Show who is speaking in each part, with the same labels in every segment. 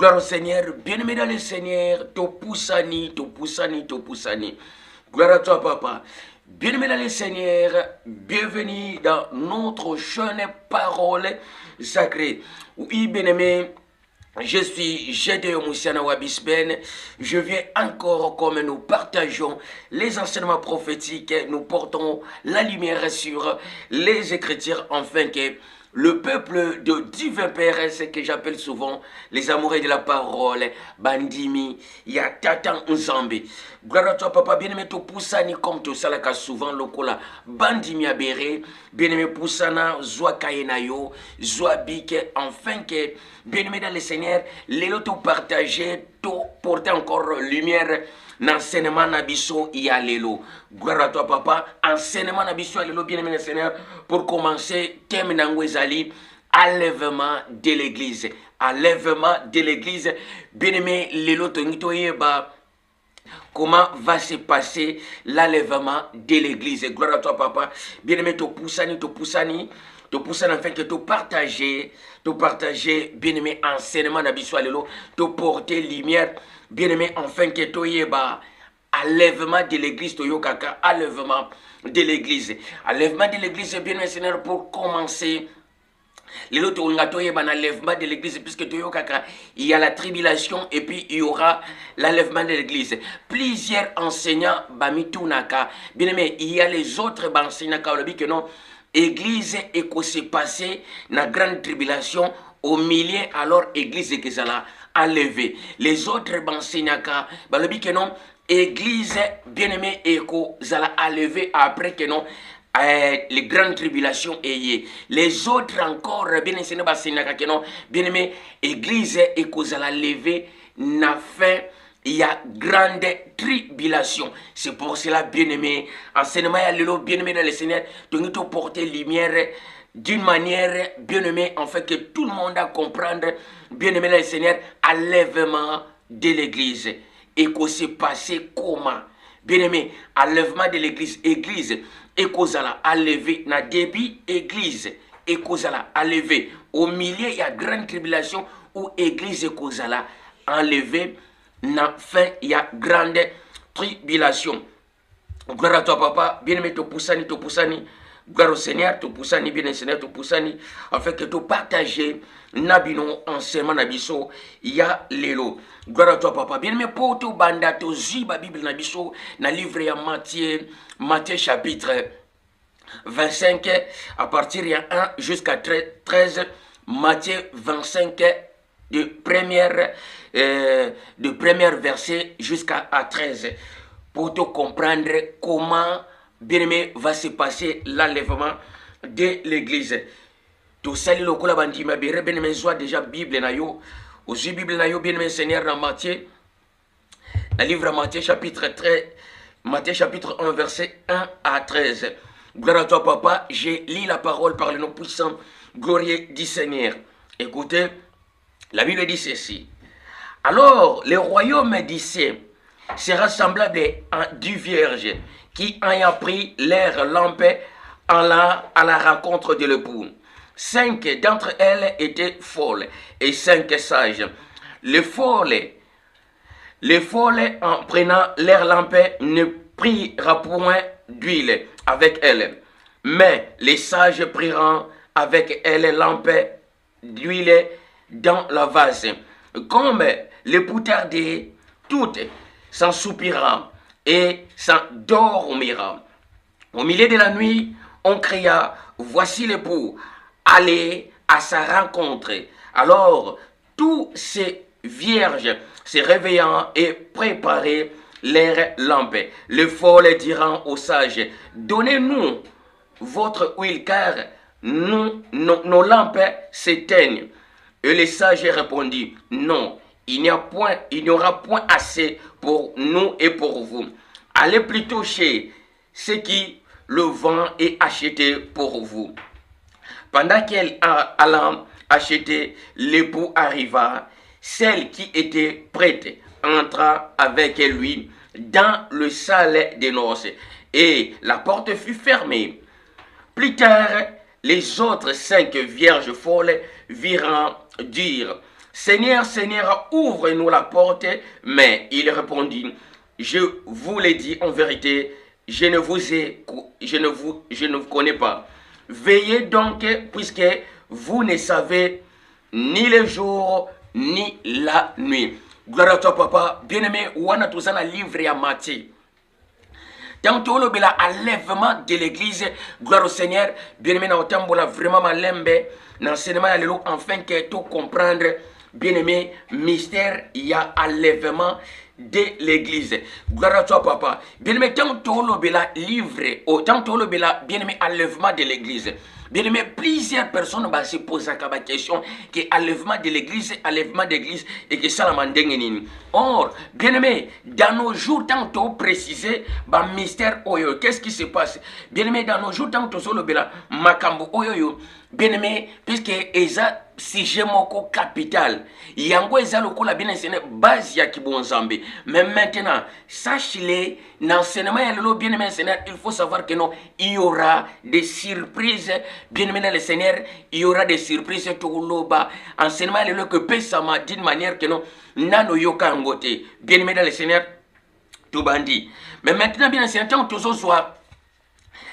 Speaker 1: Gloire au Seigneur. Bien-aimé dans le Seigneur. Topusani, topusani, topusani. Gloire à toi, papa. Bien-aimé dans le Seigneur. Bienvenue dans notre jeune parole sacrée. Oui, bien-aimé. Je suis Gédéon Moussiana Wabisben. Je viens encore, comme nous partageons les enseignements prophétiques, nous portons la lumière sur les Écritures, afin que le peuple de divin Père, ce que j'appelle souvent les amoureux de la parole, Bandimi, Yatatan Nzambe. Gloire à toi, papa, bien-aimé, to poussani comme to salaka souvent, lokola, Bandimi abéré, bien-aimé, poussana, zoa kayenayo, zoa bike, afin que, bien-aimé dans le Seigneur, les lotos partagés, to porter encore lumière. L'enseignement nabiso ya lelo. Gloire à toi, papa. Enseignement nabiso ya lelo, bien-aimé le Seigneur. Pour commencer, thème n'angwezali, enlèvement de l'église. Enlèvement de l'église. Bien-aimé, lelo tonitoyeba. Comment va se passer l'enlèvement de l'église? Gloire à toi, papa. Bien-aimé, to poussani, afin que tu partager, bien-aimé, enseignement nabiso ya lelo, te porter lumière. Bien-aimé, enfin que tu aies enlèvement de l'église, Toyokaka, enlèvement de l'église. Enlèvement de l'église, bien-aimé Seigneur, pour commencer. Les autres, on a l'enlèvement de l'église, puisque Toyokaka, il y a la tribulation et puis il y aura l'enlèvement de l'église. Plusieurs enseignants, Bamitunaka, bien-aimé, il y a les autres enseignants, que non, église et que s'est passé dans la grande tribulation, au milieu, alors, église et que ça l'a enlevé. Les autres enseignants, que non, église bien-aimée et que ça l'a enlevé après que non, les grandes tribulations ayées. Les autres encore, bien-aimé, église et que ça l'a levé, n'a fait. Il y a grande tribulation. C'est pour cela, bien-aimé, enseignement à l'élo, bien-aimé dans le Seigneur, de nous porter lumière d'une manière, bien-aimé, en fait, que tout le monde a comprendre, bien-aimé dans le Seigneur, enlèvement de l'église. Et que c'est passé comment? Bien-aimé, enlèvement de l'église, église, et qu'on a enlevé, na début, église, et qu'on a enlevé. Au milieu, il y a grande tribulation, où église et qu'on a enlevé. Na fin, il y a grande tribulation. Gloire à toi, papa. Bien-aimé, to poussani. Gloire au Seigneur, to poussani, bien-aimé Seigneur, to poussani. Afin que tu partages nabino enseignement nabiso, il y a l'élo. Gloire à toi, papa. Bien-aimé, pour tout banda, to ziba Bible nabiso, na livre à Matthieu chapitre 25, à partir de 1 jusqu'à 13, Matthieu 25, de première verset jusqu'à 13, pour te comprendre comment, bien-aimé, va se passer l'enlèvement de l'église. Tout ça, le cola bandima bere, bien-aimé, soit déjà Bible na yo, aussi Bible na yo, bien-aimé Seigneur, dans Matthieu, dans le livre Matthieu chapitre 1, verset 1 à 13. Gloire à toi, papa, j'ai lu la parole par le nom puissant, glorieux du Seigneur. Écoutez, la Bible dit ceci. Alors, le royaume d'Issée sera semblable à 10 vierges qui, ayant pris leur lampe, alla à la rencontre de l'époux. 5 d'entre elles étaient folles et 5 sages. Les folles, en prenant leur lampe, ne prirent point d'huile avec elles. Mais les sages priront avec elles lampe d'huile dans la vase. Comme l'époux tardait, toutes s'en soupirant et s'en dormiront. Au milieu de la nuit, on cria, voici l'époux, allez à sa rencontre. Alors, tous ces vierges se réveillant et préparaient leurs lampes. Les folles diront aux sages, donnez-nous votre huile, car nos lampes s'éteignent. Et les sages répondit, non, il n'y aura point assez pour nous et pour vous. Allez plutôt chez ceux qui le vendent et achetez pour vous. Pendant qu'elle allant acheter, l'époux arriva. Celle qui était prête entra avec lui dans le salle des noces et la porte fut fermée. Plus tard, les autres 5 vierges folles virent dire, Seigneur, Seigneur, ouvre-nous la porte. Mais il répondit, je vous l'ai dit en vérité, je ne vous connais pas. Veillez donc, puisque vous ne savez ni le jour, ni la nuit. Gloire à toi, papa. Bien-aimé, wana tozana livre à Matthieu. Tant que le enlèvement de l'église, gloire au Seigneur, bien-aimé, na otambola vraiment malembe, l'enseignement alléluia, afin que tu comprendre, bien-aimé, mystère, il y a enlèvement de l'église. Gloire à toi, papa. Bien-aimé, tant que le livre, tant que le bien-aimé, enlèvement de l'église. Bien-aimé, plusieurs personnes se posent la question que enlèvement de l'église, et que ça la mandengenini. Or, bien-aimé, dans nos jours, tant que préciser, mystère oyo, qu'est-ce qui se passe? Bien-aimé, dans nos jours, tant que solo bela, makambo oyo, bien-aimé, puisque eza sujet moko capital, yango eza lokola bien enseigné base ya kibonzambe. Mais maintenant, sache-le, l'enseignement ya lelo bien-aimé Seigneur, il faut savoir que non, il y aura des surprises, bien-aimé dans le Seigneur, il y aura des surprises tout loba. Enseignement lelo que pesama d'une manière que non, nano yoka ngote, bien-aimé dans le Seigneur, tout bandi. Mais maintenant, bien enseigné, tant que tu sois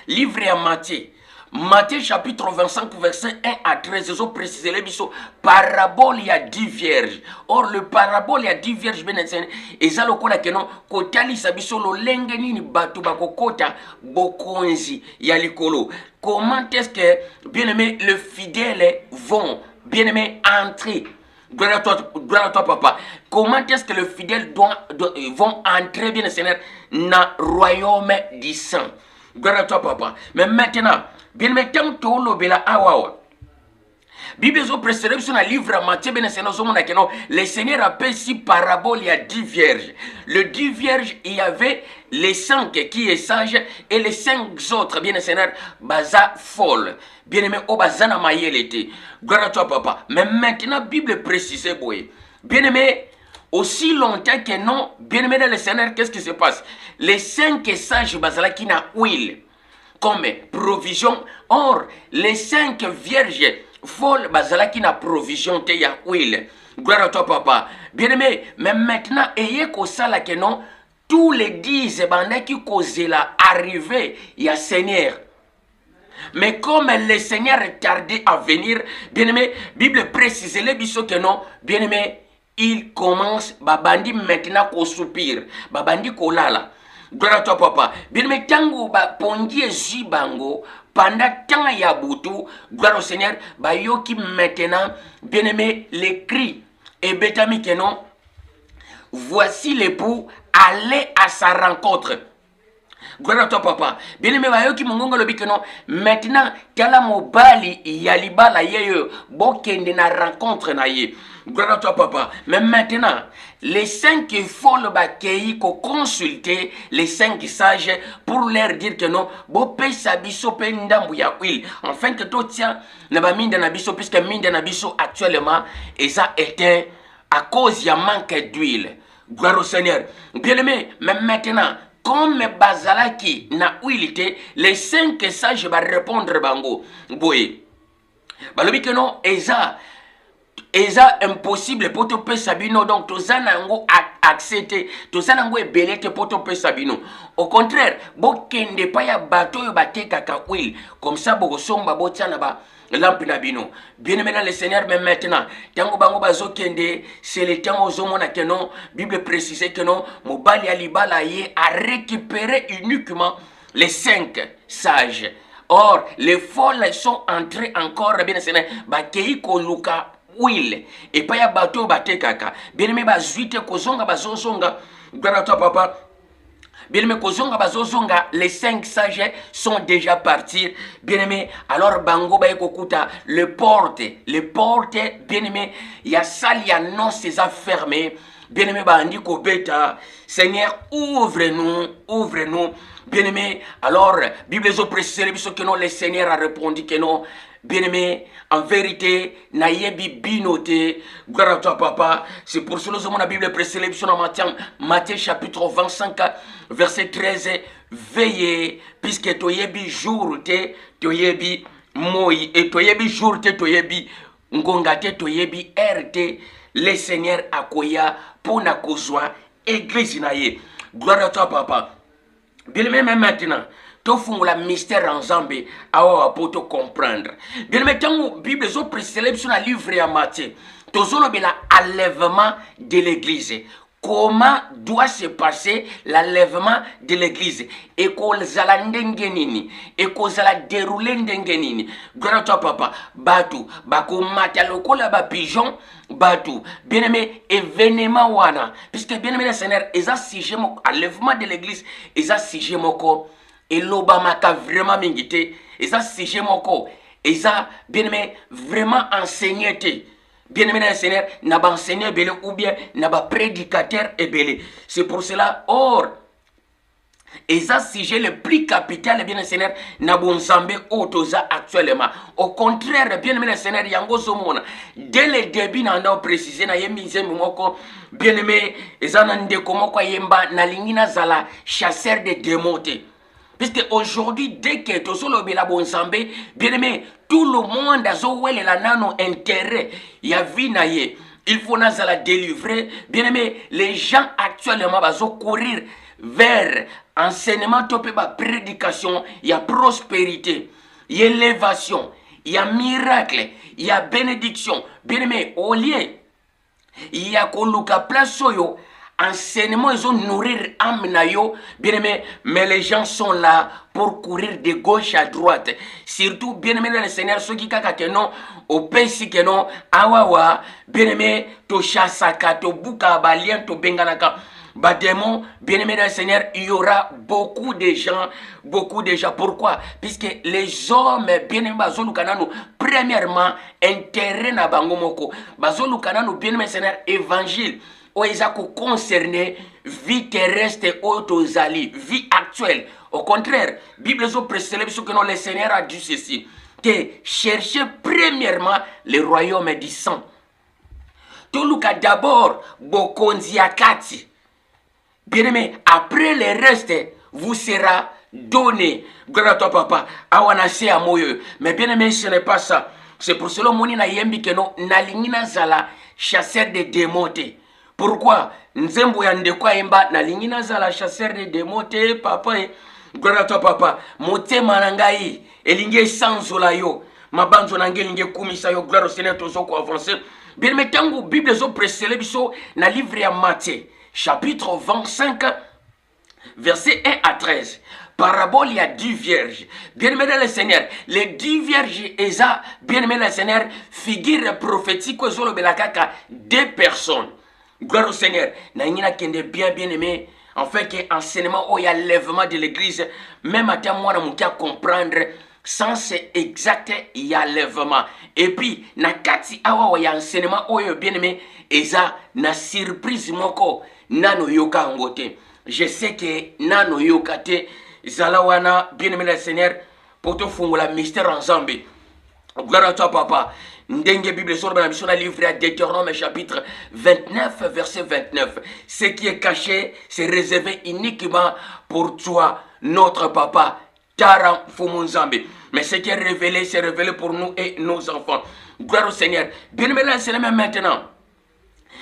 Speaker 1: livré à Matthieu. Matthieu chapitre 25 verset 1 à 13, ils ont précisé les biso parabole il y a 10 vierges. Or le parabole il y a 10 vierges benesen eza lokola kenon kotali sabiso lo lenge nini batu bakokota bokonzi ya likolo. Comment est-ce que bien-aimé le fidèle vont bien-aimé entrer? Gloire à toi, papa. Comment est-ce que le fidèle vont entrer bien Seigneur dans le royaume du sang? Gloire à toi, papa. Mais maintenant, bien maintenant, tout le bela awawa. Bible zo précédé sur le livre Matthieu ben le Seigneur appelle si parabole il y a 10 vierges. Le 10 vierges, il y avait les 5 qui est sage et les 5 autres bien Seigneur baza folle. Bien aimé au bazana mayelete. Gloire à toi papa. Mais maintenant Bible précise boy. Bien aimé aussi longtemps que non, bien aimé dans le Seigneur, qu'est-ce qui se passe? Les 5 sages bazala qui n'a huile comme provision. Or les 5 vierges folles bazala qui n'a provision te ya huile. Gloire à toi papa. Bien aimé, mais maintenant ayez que ça là que non, tous les 10 bandits qui causent la arrivée ya Seigneur. Mais comme le Seigneur est tardé à venir, bien aimé, Bible précise les biso que non, bien aimé, il commence babandi maintenant qu'on soupire, babandi qu'on lala. Gloire à toi papa. Bien aimé, tango ba pongi bango pendant tant ya boutou, gloire au Seigneur, ba yoki maintenant, bien aimé, les cris et betami que non, voici l'époux, allez à sa rencontre. Gloire à toi papa. Bien aimé bayoki mongonga lobi que non. Maintenant kala mobali yalibala yeyo bokende na rencontre na ye. Gloire à toi papa. Mais maintenant les 5 folles bakei ko consulter les 5 sages pour leur dire que non bo pesa biso pe ndambu ya huile afin que to tient na ba minda na biso puisque minda na biso actuellement et ça éteint à cause ya manque d'huile. Gloire au Seigneur. Bien aimé, mais maintenant comme bazalaki na huilité, les 5 sages va répondre bango. Boy. Balobi que non, eza impossible pour te payer sabino, donc to zanango accepter, to zanango ebelete pour te payer sabino. Au contraire, bo kende pa ya bato yo bateka ka huile, comme ça bo somba bo tiana ba lampe na bino. Bien aimé dans le Seigneur, mais maintenant, tango bango bazo kende, c'est le temps aux hommes que non, Bible précise que non, mobali alibala ye a récupéré uniquement les 5 sages. Or, les folles sont entrés encore, bien Seigneur, bakei ko luka huile, et pas ya bato batekaka. Bien aimé bazuite kozonga bazozonga, gloire à toi papa. Bien aimé, les 5 sages sont déjà partis. Bien aimé, alors bango ba ekokuta le porte, bien aimé, il y a salle, il y a non, c'est fermé. Bien aimé, bandi ko beta, Seigneur, ouvre-nous. Bien aimé, alors Bible zo précise que non, le Seigneur a répondu que non. Bien aimé, en vérité, nayebi binote, gloire à toi papa. C'est pour cela que la Bible précise dans Matthieu chapitre 25, verset 13. Veillez, puisque toyebi jour te, toyebi moi, et toyebi jour te, toyebi ngongate, toyebi erte. le Seigneur akoya pour na kozwa église na ye. Gloire à toi papa. Bien même maintenant, tu fais la mystère en Zambie pour te comprendre. Bien maintenant, la Bible est précédée sur le livre à Matthieu. Tu as l'enlèvement de l'église. Comment doit se passer l'enlèvement de l'église? Et qu'on zala ndengenini. Et qu'on zala dérouler ndengenini. Gloire à toi papa. Batu. Bako mataloko la ba pigeon. Batu. Bien aimé, événement wana. Puisque bien aimé le Seigneur, ils ont sujet mon enlèvement de l'église. Ils ont sujet mon corps. Et l'Obama t'a vraiment mingité. Ils ont sujet mon corps. Ils ont bien aimé vraiment enseigné. Bien aimé le Seigneur, n'a pas enseigné belé ou bien n'a pas prédicateur et belé. C'est pour cela, or, et ça, sujet le plus capital, bien le Seigneur, n'a pas Zambé autosa actuellement. Au contraire, bien aimé le Seigneur, yango somona. Dès le début, n'a pas précisé, n'a pas mis bien aimé, et ça n'a pas yemba, n'a lingina zala, chasseur de démontés. Puisque aujourd'hui, dès que tu es la bonne Zambé, bien aimé, tout le monde a zoué la nano intérêt. Il y a vinaye. Il faut nous la délivrer. Bien aimé, les gens actuellement vont courir vers enseignement, prédication, il y a prospérité, il y a élévation, il y a miracle, il y a bénédiction. Bien aimé, au lieu, il y a koluka place soyo. Enseignement, ils ont nourrir âme nayo, bien aimé, mais les gens sont là pour courir de gauche à droite. Surtout, bien aimé, le Seigneur, ceux qui kaka que non, au pays que non, awawa, bien aimé, to chassaka, to buka, balien, to benganaka. Bah, démon, bien aimé le Seigneur, il y aura beaucoup de gens. Pourquoi? Puisque les hommes, bien aimé, premièrement, intérêt na bangomoko. Bazolukanano, bien aimé Seigneur, évangile. Ils ont concerné vie terrestre autozali, vie actuelle. Au contraire, la Bible est précédée que le Seigneur a dit ceci, que chercher premièrement le royaume du sang. Tout le cas d'abord, bokonziakati. Bien aimé, après le reste, vous sera donné. Gloire à toi papa. Awanase à moyo. Mais bien aimé, ce n'est pas ça. C'est pour cela que na yembi que non, nalingina zala chasseur de démontés. Pourquoi? Nzembo ya ndeko yemba na lingina zala chasseur de démontés papa. Gloire à toi papa. Motema nangai elinge sanzola yo. Mabanzo nange linge kumisa yo. Gloire au Seigneur tozo ko avancer. Bien metango Bible zo précédé biso na livre ya Matthieu chapitre 25 verset 1 à 13. Parabole, il y a 10 vierges. Bien-aimé le Seigneur, les 10 vierges, eza, bien-aimé le Seigneur, figure prophétique aux belakaka 2 personnes. Gloire au Seigneur. Naïna kende bien aimé. En fait, que enseignement où il y a lèvement de l'église, même à moi, on peut comprendre sens exact, il y a lèvement. Et puis, na kati awa il y a enseignement où il y a bien aimé, eza na surprise moko nano yoka ngote. Je sais que nano yoka te zalawana bien aimé le Seigneur pour te faire la mystère ensemble. Gloire à toi papa. Ndenge Bible sur la mission à livre à Deutéronome chapitre 29 verset 29. Ce qui est caché, c'est réservé uniquement pour toi, notre papa, Taram Fumunzambe. Mais ce qui est révélé, c'est révélé pour nous et nos enfants. Gloire au Seigneur. Bien aimé le Seigneur maintenant.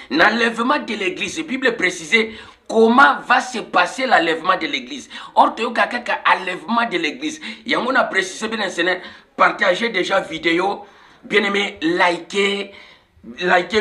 Speaker 1: L'enlèvement de l'église, la Bible précisait comment va se passer l'enlèvement de l'église. Or, tu as un enlèvement de l'église. Il y a un précisé, bien Seigneur, partagez déjà vidéo. Bien aimé, likez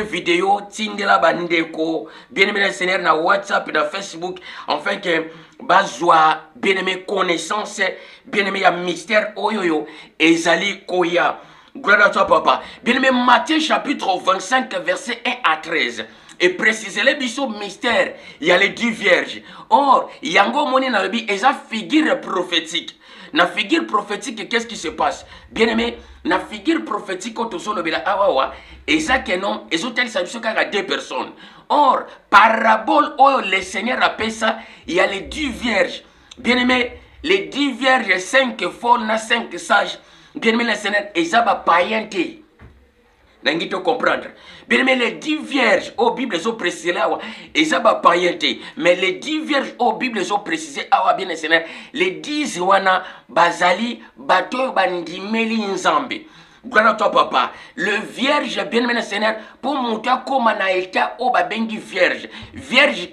Speaker 1: vidéo, tindela bandeko, bien aimé le Seigneur na WhatsApp, na Facebook, enfin que bazwa, bien aimé connaissance, bien aimé ya mystère oyoyo, ezali koya. Gloire à toi papa. Bien aimé Matthieu chapitre 25 verset 1 à 13. Et préciser les bisous mystère, il y a les 10 vierges. Or, yango moni na lebi, eza figure prophétique. Na figure prophétique, qu'est-ce qui se passe? Bien aimé, na figure prophétique, quand on le bela awawa, et ça que non, et ça tel ça à 2 personnes. Or, parabole, oh, le Seigneur appelle ça, il y a les 10 vierges. Bien aimé, les 10 vierges, 5 folles, 5 sages. Bien aimé, le Seigneur, et ça va païenté. Nangi te comprendre. Bien aimé, les 10 vierges aux Bibles sont précisées là, et ça va païenté. Mais les 10 vierges aux Bibles sont précisées là, bien Seigneur. Les 10 wana bazali bato bandimeli nzambe. Gloire à toi, papa. Le vierge, bien aimé Seigneur, pour montrer comment on a été au babengi vierge. Vierge,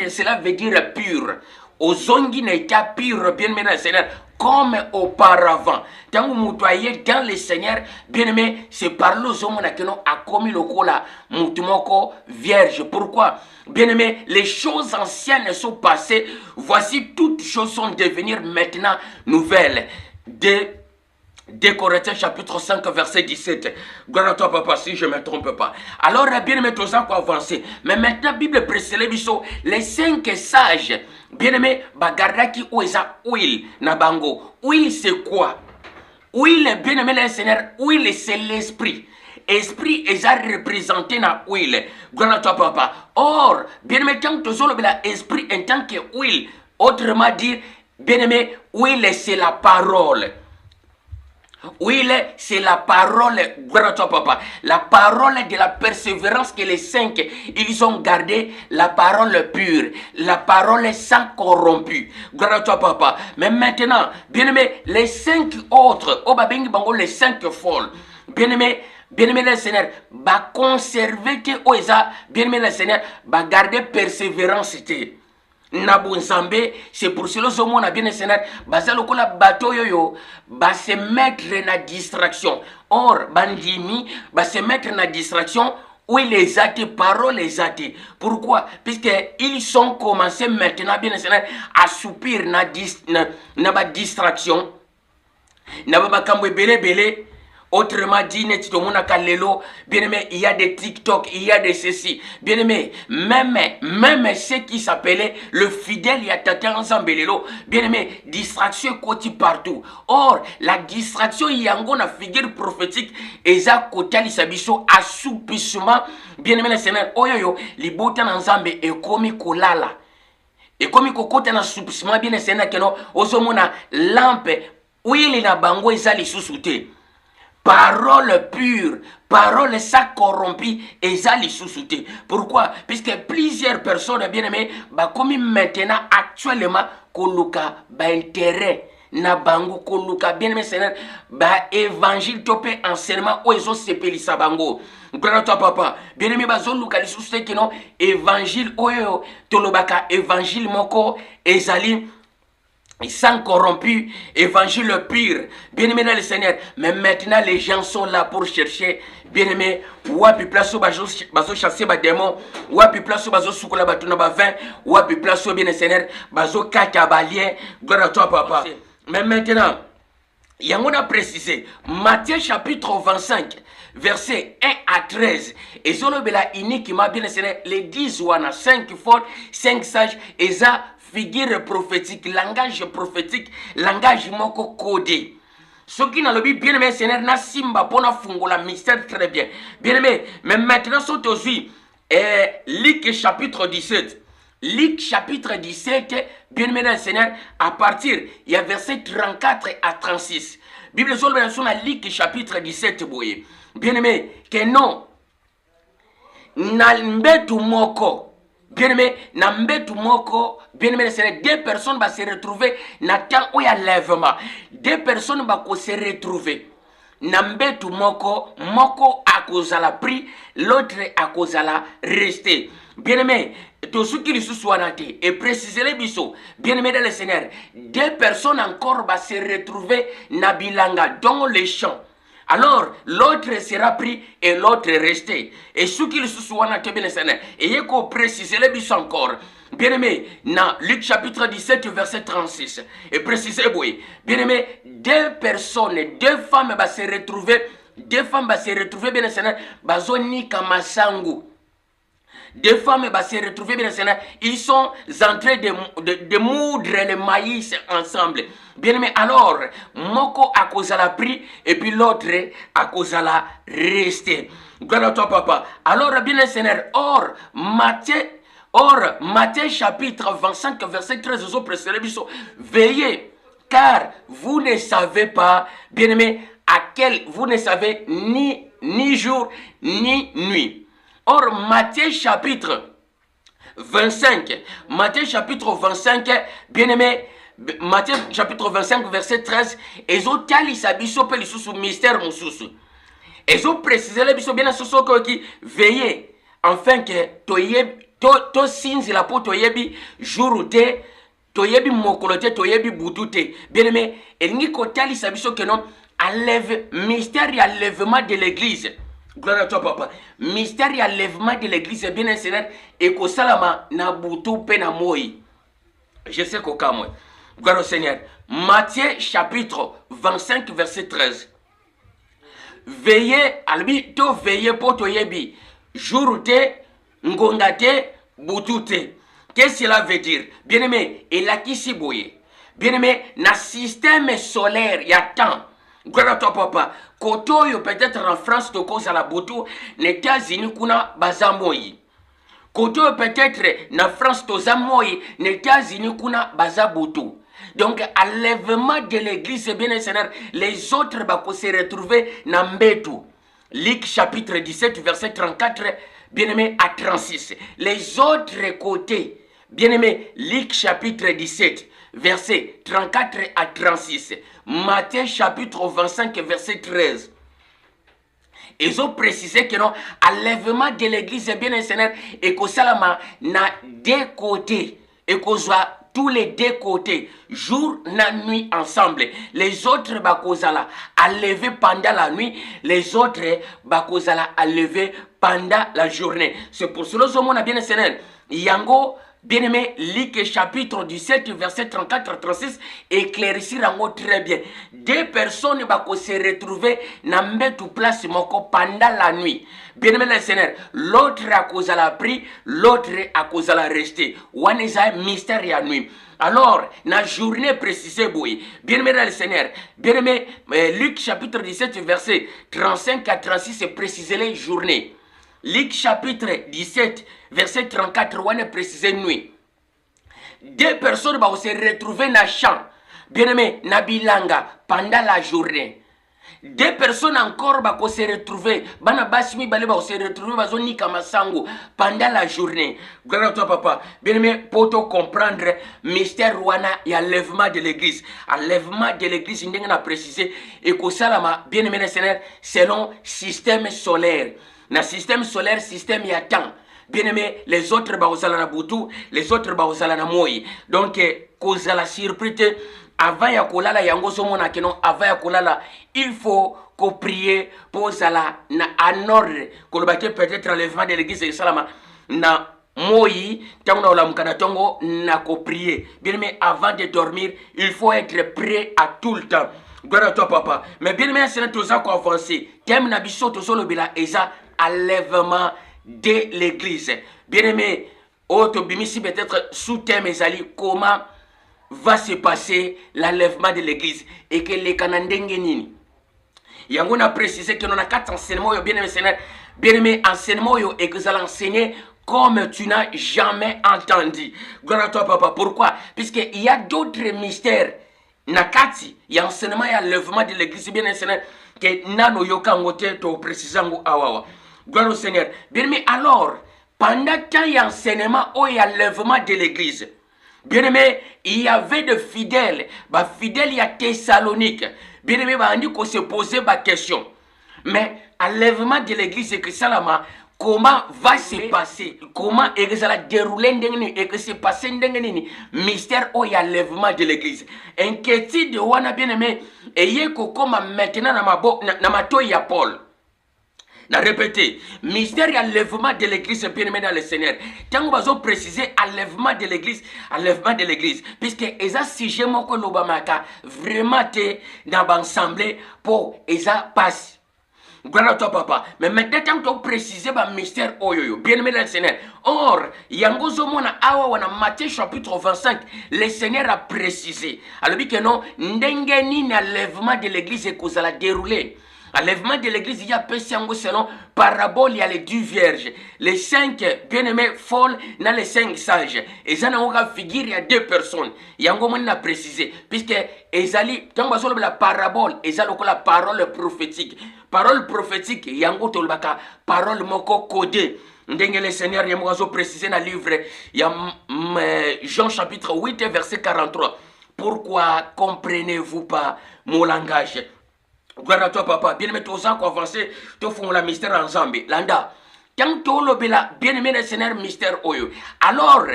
Speaker 1: cela veut dire pur. Aux zongi n'a été pur, bien aimé Seigneur, comme auparavant. Quand vous moutoyez dans le Seigneur, bien aimé, c'est par le zomo que nous a commis le cola, moutumoko vierge. Pourquoi? Bien aimé, les choses anciennes sont passées. Voici toutes choses sont devenues maintenant nouvelles. 2 Corinthiens chapitre 5 verset 17. Gloire à toi papa si je ne me trompe pas. Alors bien aimé tous ça pour avancer. Mais maintenant Bible précède les 5 sages. Bien aimé bagardaki oeza huile na bango. Huile c'est quoi? Huile bien aimé le Seigneur, huile c'est l'esprit. Esprit est représenté dans huile. Gloire à toi papa. Or bien aimé quand tu as l'esprit en tant que huile, autrement dit bien aimé huile c'est la parole. Oui, c'est la parole, gloire à toi papa, la parole de la persévérance que les 5, ils ont gardé, la parole pure, la parole sans corrompu, gloire à toi papa. Mais maintenant, bien aimé, les 5 autres, les 5 folles, bien aimé le Seigneur, va conserver que oisa, bien aimé le Seigneur, va garder persévérance. Nabunzambe, c'est pour cela que on a bien enseigné, basalo ko la bateau yo, va se mettre na distraction. Or, bandimi, va se mettre na distraction où les athées, paroles les athées. Pourquoi? Puisqu'ils sont commencés maintenant bien enseigné à soupir na distraction. Na ba kamwe bele. Autrement dit, bien aimé, il y a des TikTok, il y a des ceci. Bien aimé, même ce qui s'appelait le fidèle, il y a tata ensemble. Bien aimé, distraction côté partout. Or, la distraction, il y a une figure prophétique, et ça, côté l'issabiso, assoupissement. Bien aimé, le Seigneur, oyoyo, les boutons ensemble, et comme kolala. Et comme kokota na assoupissement, bien le Seigneur, que non, osomona lampe, oui, il y a bango, et ça, les sous-soutés. Parole pure, parole ça corrompue et ça les sous-souté. Pourquoi? Puisque plusieurs personnes bien aimées, comme maintenant actuellement, koluka ba intérêt na bango koluka bien aimé Seigneur, ba évangile topé enseignement ou ils sepeli sa bango. Gloire à toi papa. Bien aimé bazo luka les sous-souté qui non évangile oyo tolobaka évangile moko ezali sans corrompu, évangile pur, bien-aimé dans le Seigneur. Mais maintenant, les gens sont là pour chercher, bien-aimé, wapi place bazo chasser ba démon, wapi place bazo soukola batuna ba vin, wapi place bien le Seigneur, bazo kaka balien, gloire à toi papa. Mais maintenant, il y a un précisé, Matthieu chapitre 25, verset 1 à 13. Et zolobela uniquement bien le Seigneur, les 10 ou 5 forts, 5 sages, et ça, figure prophétique, langage prophétique, langage moko codé. Ce qui n'a le but bien aimé Seigneur na simba pona fungola mystère très bien. Bien aimé, mais maintenant sont aussi Luc chapitre 17. Luc chapitre 17, bien aimé dans le Seigneur, à partir, il y a verset 34 à 36. Bible sur la Luc chapitre 17, boye. Bien aimé, que non, n'almbetu moko. Bien aimé, n'ambetu moko, bien aimé, c'est 2 personnes vont se retrouver dans le temps où il y a lèvement. 2 personnes vont se retrouver. N'ambetu moko, moko à cause de la pris, l'autre à cause de la rester. Bien aimé, tout ce qui sont soigné et préciser les bisous. Bien aimé dans le Seigneur, 2 personnes encore vont se retrouver dans Bilanga, dans les champs. Alors, l'autre sera pris et l'autre resté. Et ceux qui le soient bien Seigneur. Et il faut préciser les bis encore. Bien aimé, dans Luc chapitre 17, verset 36. Et précisez, oui. Bien aimé, 2 personnes, 2 femmes vont se retrouver. 2 femmes vont se retrouver, bien Seigneur. Bazoni kamasangu. 2 femmes vont se retrouver, bien Seigneur. Ils sont en train de moudre le maïs ensemble. Bien aimé, alors, moko à cause de la pris et puis l'autre à cause de la rester. Gloire à toi, papa. Alors, bien aimé, Seigneur, or, Matthieu chapitre 25, verset 13, veillez, car vous ne savez pas, bien aimé, vous ne savez ni jour ni nuit. Or, Matthieu chapitre 25, bien aimé, Matthieu chapitre 25 verset 13 ezotalisa biso mpe lisusu mystère mosusu ezoprécise biso bien soso qui veille enfin que to sinzila po toyebi jour te toyebi mokolo te toyebi butu te bien aimé elingi kotalisa biso que non enlève mystère ya lèvement de l'église. Gloire à toi papa. Mystère ya lèvement de l'église bien aimé Seigneur et ko salama na butu pe na moi. Je sais qu'au cas moi. Gloire au Seigneur. Matthieu chapitre 25 verset 13. Veillez, albi to veillez pour to yebi. Jour te, ngonga te, butu te. Qu'est-ce que cela veut dire? Bien aimé, et là qui s'y bouille. Bien aimé, na système solaire, il y a temps. Gloire à toi papa. Koto yo peut-être en France to cause à la butu, les États-Unis kuna bazamoyi. Koto peut-être na France to zamoyi, les États-Unis kuna bazabutu. Donc, enlèvement de l'église, bien Seigneur, les autres vont se retrouver dans Mbetu. Luc chapitre 17, verset 34, bien aimé, à 36. Les autres côtés, bien aimé, Luc chapitre 17, verset 34 à 36. Matthieu chapitre 25, verset 13. Ils ont précisé que non, enlèvement de l'église, bien Seigneur, et que ça, na deux côtés, et que soit tous les deux côtés, jour et nuit ensemble. Les autres bakozala à lever pendant la nuit, les autres bakozala à lever pendant la journée. C'est pour cela que mon bien Seigneur, Yango bien aimé, Luc chapitre 17 verset 34-36 éclaircit très bien. Deux personnes bako se retrouver dans mbetu place moko pendant la nuit. Bien aimé le Seigneur, l'autre a cause à la pris, l'autre a cause à la rester. One is a mystère ya nuit. Alors, la journée précisée, boy. Bien aimé le Seigneur, bien aimé, Luc chapitre 17 verset 35 à 36 est précisé les journées. Luc chapitre 17 verset 34 on est précisé nuit. Deux personnes vont se retrouver dans le champ, bien aimé, na bilanga pendant la journée. Deux personnes encore vont se retrouver, bana basimi bale vont se retrouver bazoni kamasango pendant la journée. Gloire à toi papa. Bien aimé, pour te comprendre mystère wana ya lèvement de l'église. Enlèvement de l'église ndenge na précisé et ko salama bien aimé le Seigneur selon système solaire. Na système solaire, système ya temps. Bien aimé, les autres baozala na butu, les autres baozala na moi. Donc, kozala surprise avant ya kolala yango somona kenon avant ya kolala, il faut qu'on prie pour zala na en ordre. Kolobate peut-être enlèvement de l'église de Salama na moi, tango na olamukana tongo na ko prier. Bien aimé, avant de dormir, il faut être prêt à tout le temps. Gloire à toi papa. Mais bien aimé, c'est tout ça qu'on avance. Thème na biso to solo bila eza enlèvement de l'église. Bien aimé, autre bimisi peut-être sous thème ezali comment va se passer l'enlèvement de l'église et que les Canadiens nini. Yango na précisé que nous avons 4 enseignements bien aimé Seigneur, bien aimé enseignement yo et que vous allez enseigner comme tu n'as jamais entendu. Gloire à toi papa. Pourquoi? Puisqu'il y a d'autres mystères. Nakati, il y a enseignement et enlèvement de l'église bien aimé Seigneur que nano yoka ngote to précisango awawa. Gloire au Seigneur. Bien aimé, alors, pendant qu'il y a enseignement ou il y a lèvement de l'église, bien aimé, il y avait de fidèles. Fidèles, il y a Thessalonique. Bien aimé, on dit qu'on se posait la question. Mais enlèvement de l'église, c'est que ça, comment va se passer? Comment ça va dérouler et que se passer mystère ou il y a lèvement de l'église. Inquiétude de Wana, bien aimé, et il y a comme maintenant dans ma toya Paul. Na répété, mystère et enlèvement de l'église bien-aimé dans le Seigneur. Tant que vous préciser enlèvement de l'église, puisque eza sujet moko lobamaka vraiment te dans l'ensemble pour eza passe. Gloire à toi papa. Mais maintenant tant que vous préciser ba mystère oyoyo, bien-aimé dans le Seigneur. Or, yango zomona awa wana Matthieu chapitre 25, le Seigneur a précisé. Alors dit que non, ndenge ni enlèvement de l'église et qu'on la dérouler. Enlèvement de l'église, il y a Pessango selon parabole, il y a les 10 vierges. Les 5 bien-aimés folles dans les 5 sages. Et ça, on a figure, il y a 2 personnes. Il y a un moment à préciser. Puisque, Ezali, quand on va la parabole, Ezali, la parole prophétique. Parole prophétique, il y a un parole moko codée. Ndenge le Seigneur, il y a précisé dans le livre, il y a Jean chapitre 8, verset 43. Pourquoi comprenez-vous pas mon langage? Gloire à toi, papa. Bien-aimé, tous ans avancé, tu fais la mystère en Zambie. Landa. Tant que le bien-aimé, le Seigneur mystère oyo. Alors,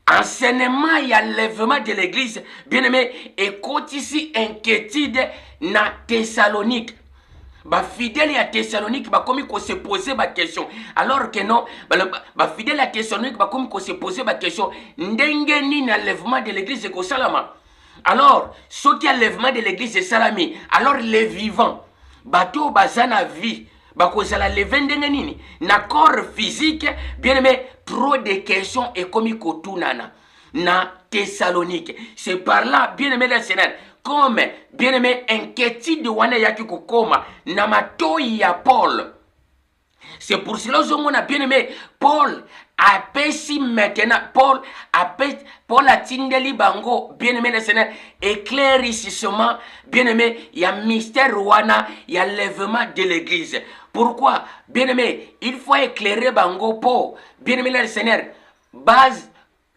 Speaker 1: enseignement et enlèvement de l'église, bien-aimé, écoute ici inquiétude na Thessalonique. Ba fidèle à Thessalonique, ba comme qu'on se poser ba question. Alors que non, ba fidèle à Thessalonique, ba comme qu'on se poser ba question. Ndenge ni enlèvement de l'église ko salama. Alors, ce qui enlèvement de l'église est salami. Alors les vivants, bateau bazana vie. Bakozala lever ndenge nini na corps physique, bien aimé, trop de questions et comme kotunana na Thessalonique. C'est par là, bien aimé le Seigneur, comme bien aimé inquiétude wana yaki kokoma na matoi ya Paul. C'est pour cela que on a bien aimé Paul a pesi maintenant Paul a tindeli bango bien aimé le Seigneur éclaircissement bien aimé il y a mystère wana il y a lèvement de l'église. Pourquoi bien aimé il faut éclairer bango pour bien aimé le Seigneur base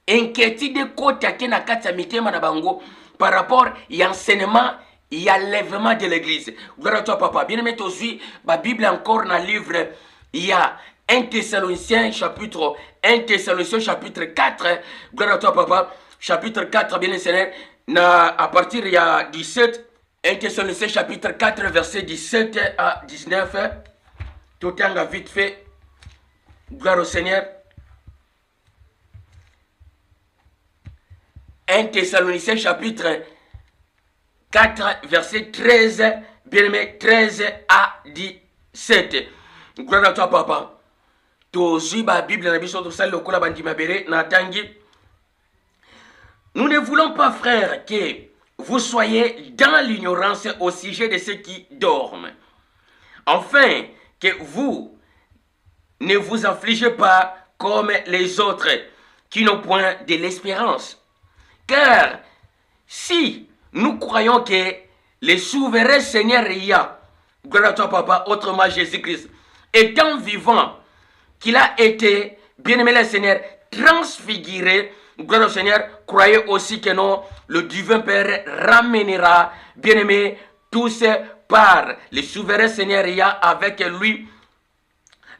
Speaker 1: inquiétude côté na kati mitema na bango par rapport il y a enseignement il y a lèvement de l'église. Gloire à toi papa. Bien aimé aussi la Bible encore dans le livre il y a 1 Thessaloniciens chapitre 4. Gloire à toi papa. Chapitre 4 bien Seigneur. À partir il y a 17. 1 Thessaloniciens chapitre 4 verset 17 à 19. Tout est vite fait. Gloire au Seigneur. 1 Thessaloniciens chapitre 4 verset 13. Bien aimé 13 à 17. Gloire à toi, papa. La Bible, nous ne voulons pas, frère, que vous soyez dans l'ignorance au sujet de ceux qui dorment. Enfin, que vous ne vous affligez pas comme les autres qui n'ont point de l'espérance. Car si nous croyons que le souverain Seigneur Yah, gloire à toi, papa, autrement Jésus-Christ, étant vivant, qu'il a été, bien-aimé le Seigneur, transfiguré, gloire au Seigneur, croyez aussi que non, le divin Père ramènera, bien-aimé, tous par le souverain Seigneur Yah avec lui,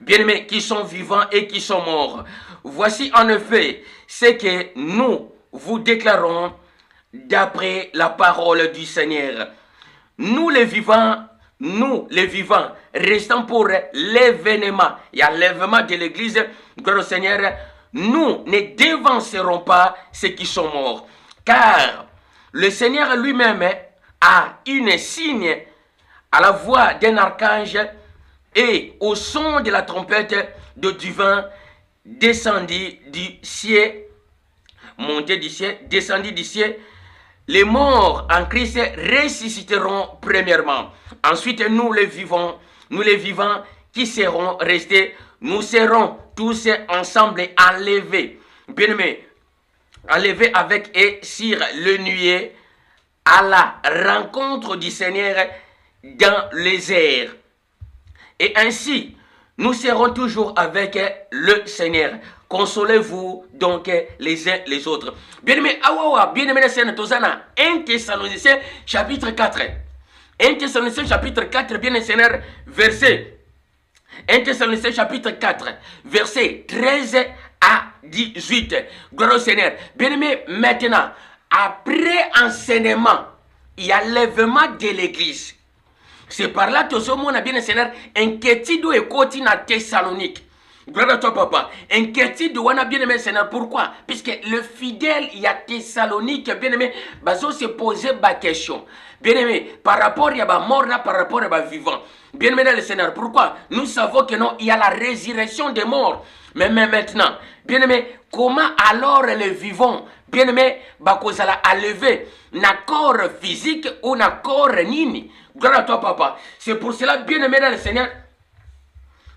Speaker 1: bien-aimés, qui sont vivants et qui sont morts. Voici en effet ce que nous vous déclarons d'après la parole du Seigneur. Nous les vivants, restons pour l'événement. Il y a l'événement de l'église, gloire au Seigneur. Nous ne dévancerons pas ceux qui sont morts. Car le Seigneur lui-même a une signe à la voix d'un archange et au son de la trompette de divin descendit du ciel, monté du ciel, descendit du ciel. Les morts en Christ ressusciteront premièrement. Ensuite, nous les vivants qui seront restés, nous serons tous ensemble enlevés. Bien-aimés, enlevés avec et sur le nuée à la rencontre du Seigneur dans les airs. Et ainsi, nous serons toujours avec le Seigneur. Consolez-vous donc les uns les autres. Bien-aimé, bien-aimé les Seigneurs, Tozana, 1 Thessaloniciens chapitre 4. 1 Thessaloniciens chapitre 4, bien les Seigneurs, verset. 1 Thessaloniciens chapitre 4, verset 13 à 18. Gloire au Seigneur. Bien-aimé, maintenant, après enseignement, il y a l'enlèvement de l'église. C'est par là que on a bien le Seigneur inquiétude et côté na Thessalonique. Gloire à toi, papa. Inquiétude, on a bien aimé le Seigneur. Pourquoi? Puisque le fidèle, il y a Thessalonique, bien aimé, baso se poser la question. Bien aimé, par rapport à la mort, par rapport à la vivant. Bien aimé le Seigneur. Pourquoi? Nous savons que non, il y a la résurrection des morts. Mais maintenant, bien aimé, comment alors les vivants, bien aimé, bakozala a levé na corps physique ou na corps nini? Gloire à toi, papa. C'est pour cela, bien aimé dans le Seigneur.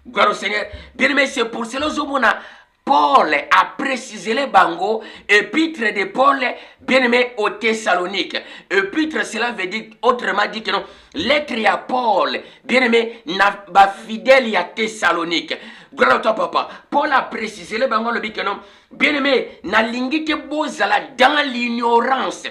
Speaker 1: Gloire au Seigneur. Bien aimé, c'est pour cela que Paul a précisé les bango, épître de Paul, bien aimé, aux Thessaloniques. Épître, cela veut dire, autrement dit que non, lettre à Paul, bien aimé, n'a pas fidèle à Thessalonique. Gloire à toi, papa. Paul a précisé les bango, le dit que non, bien aimé, n'a l'ingité bozala dans l'ignorance.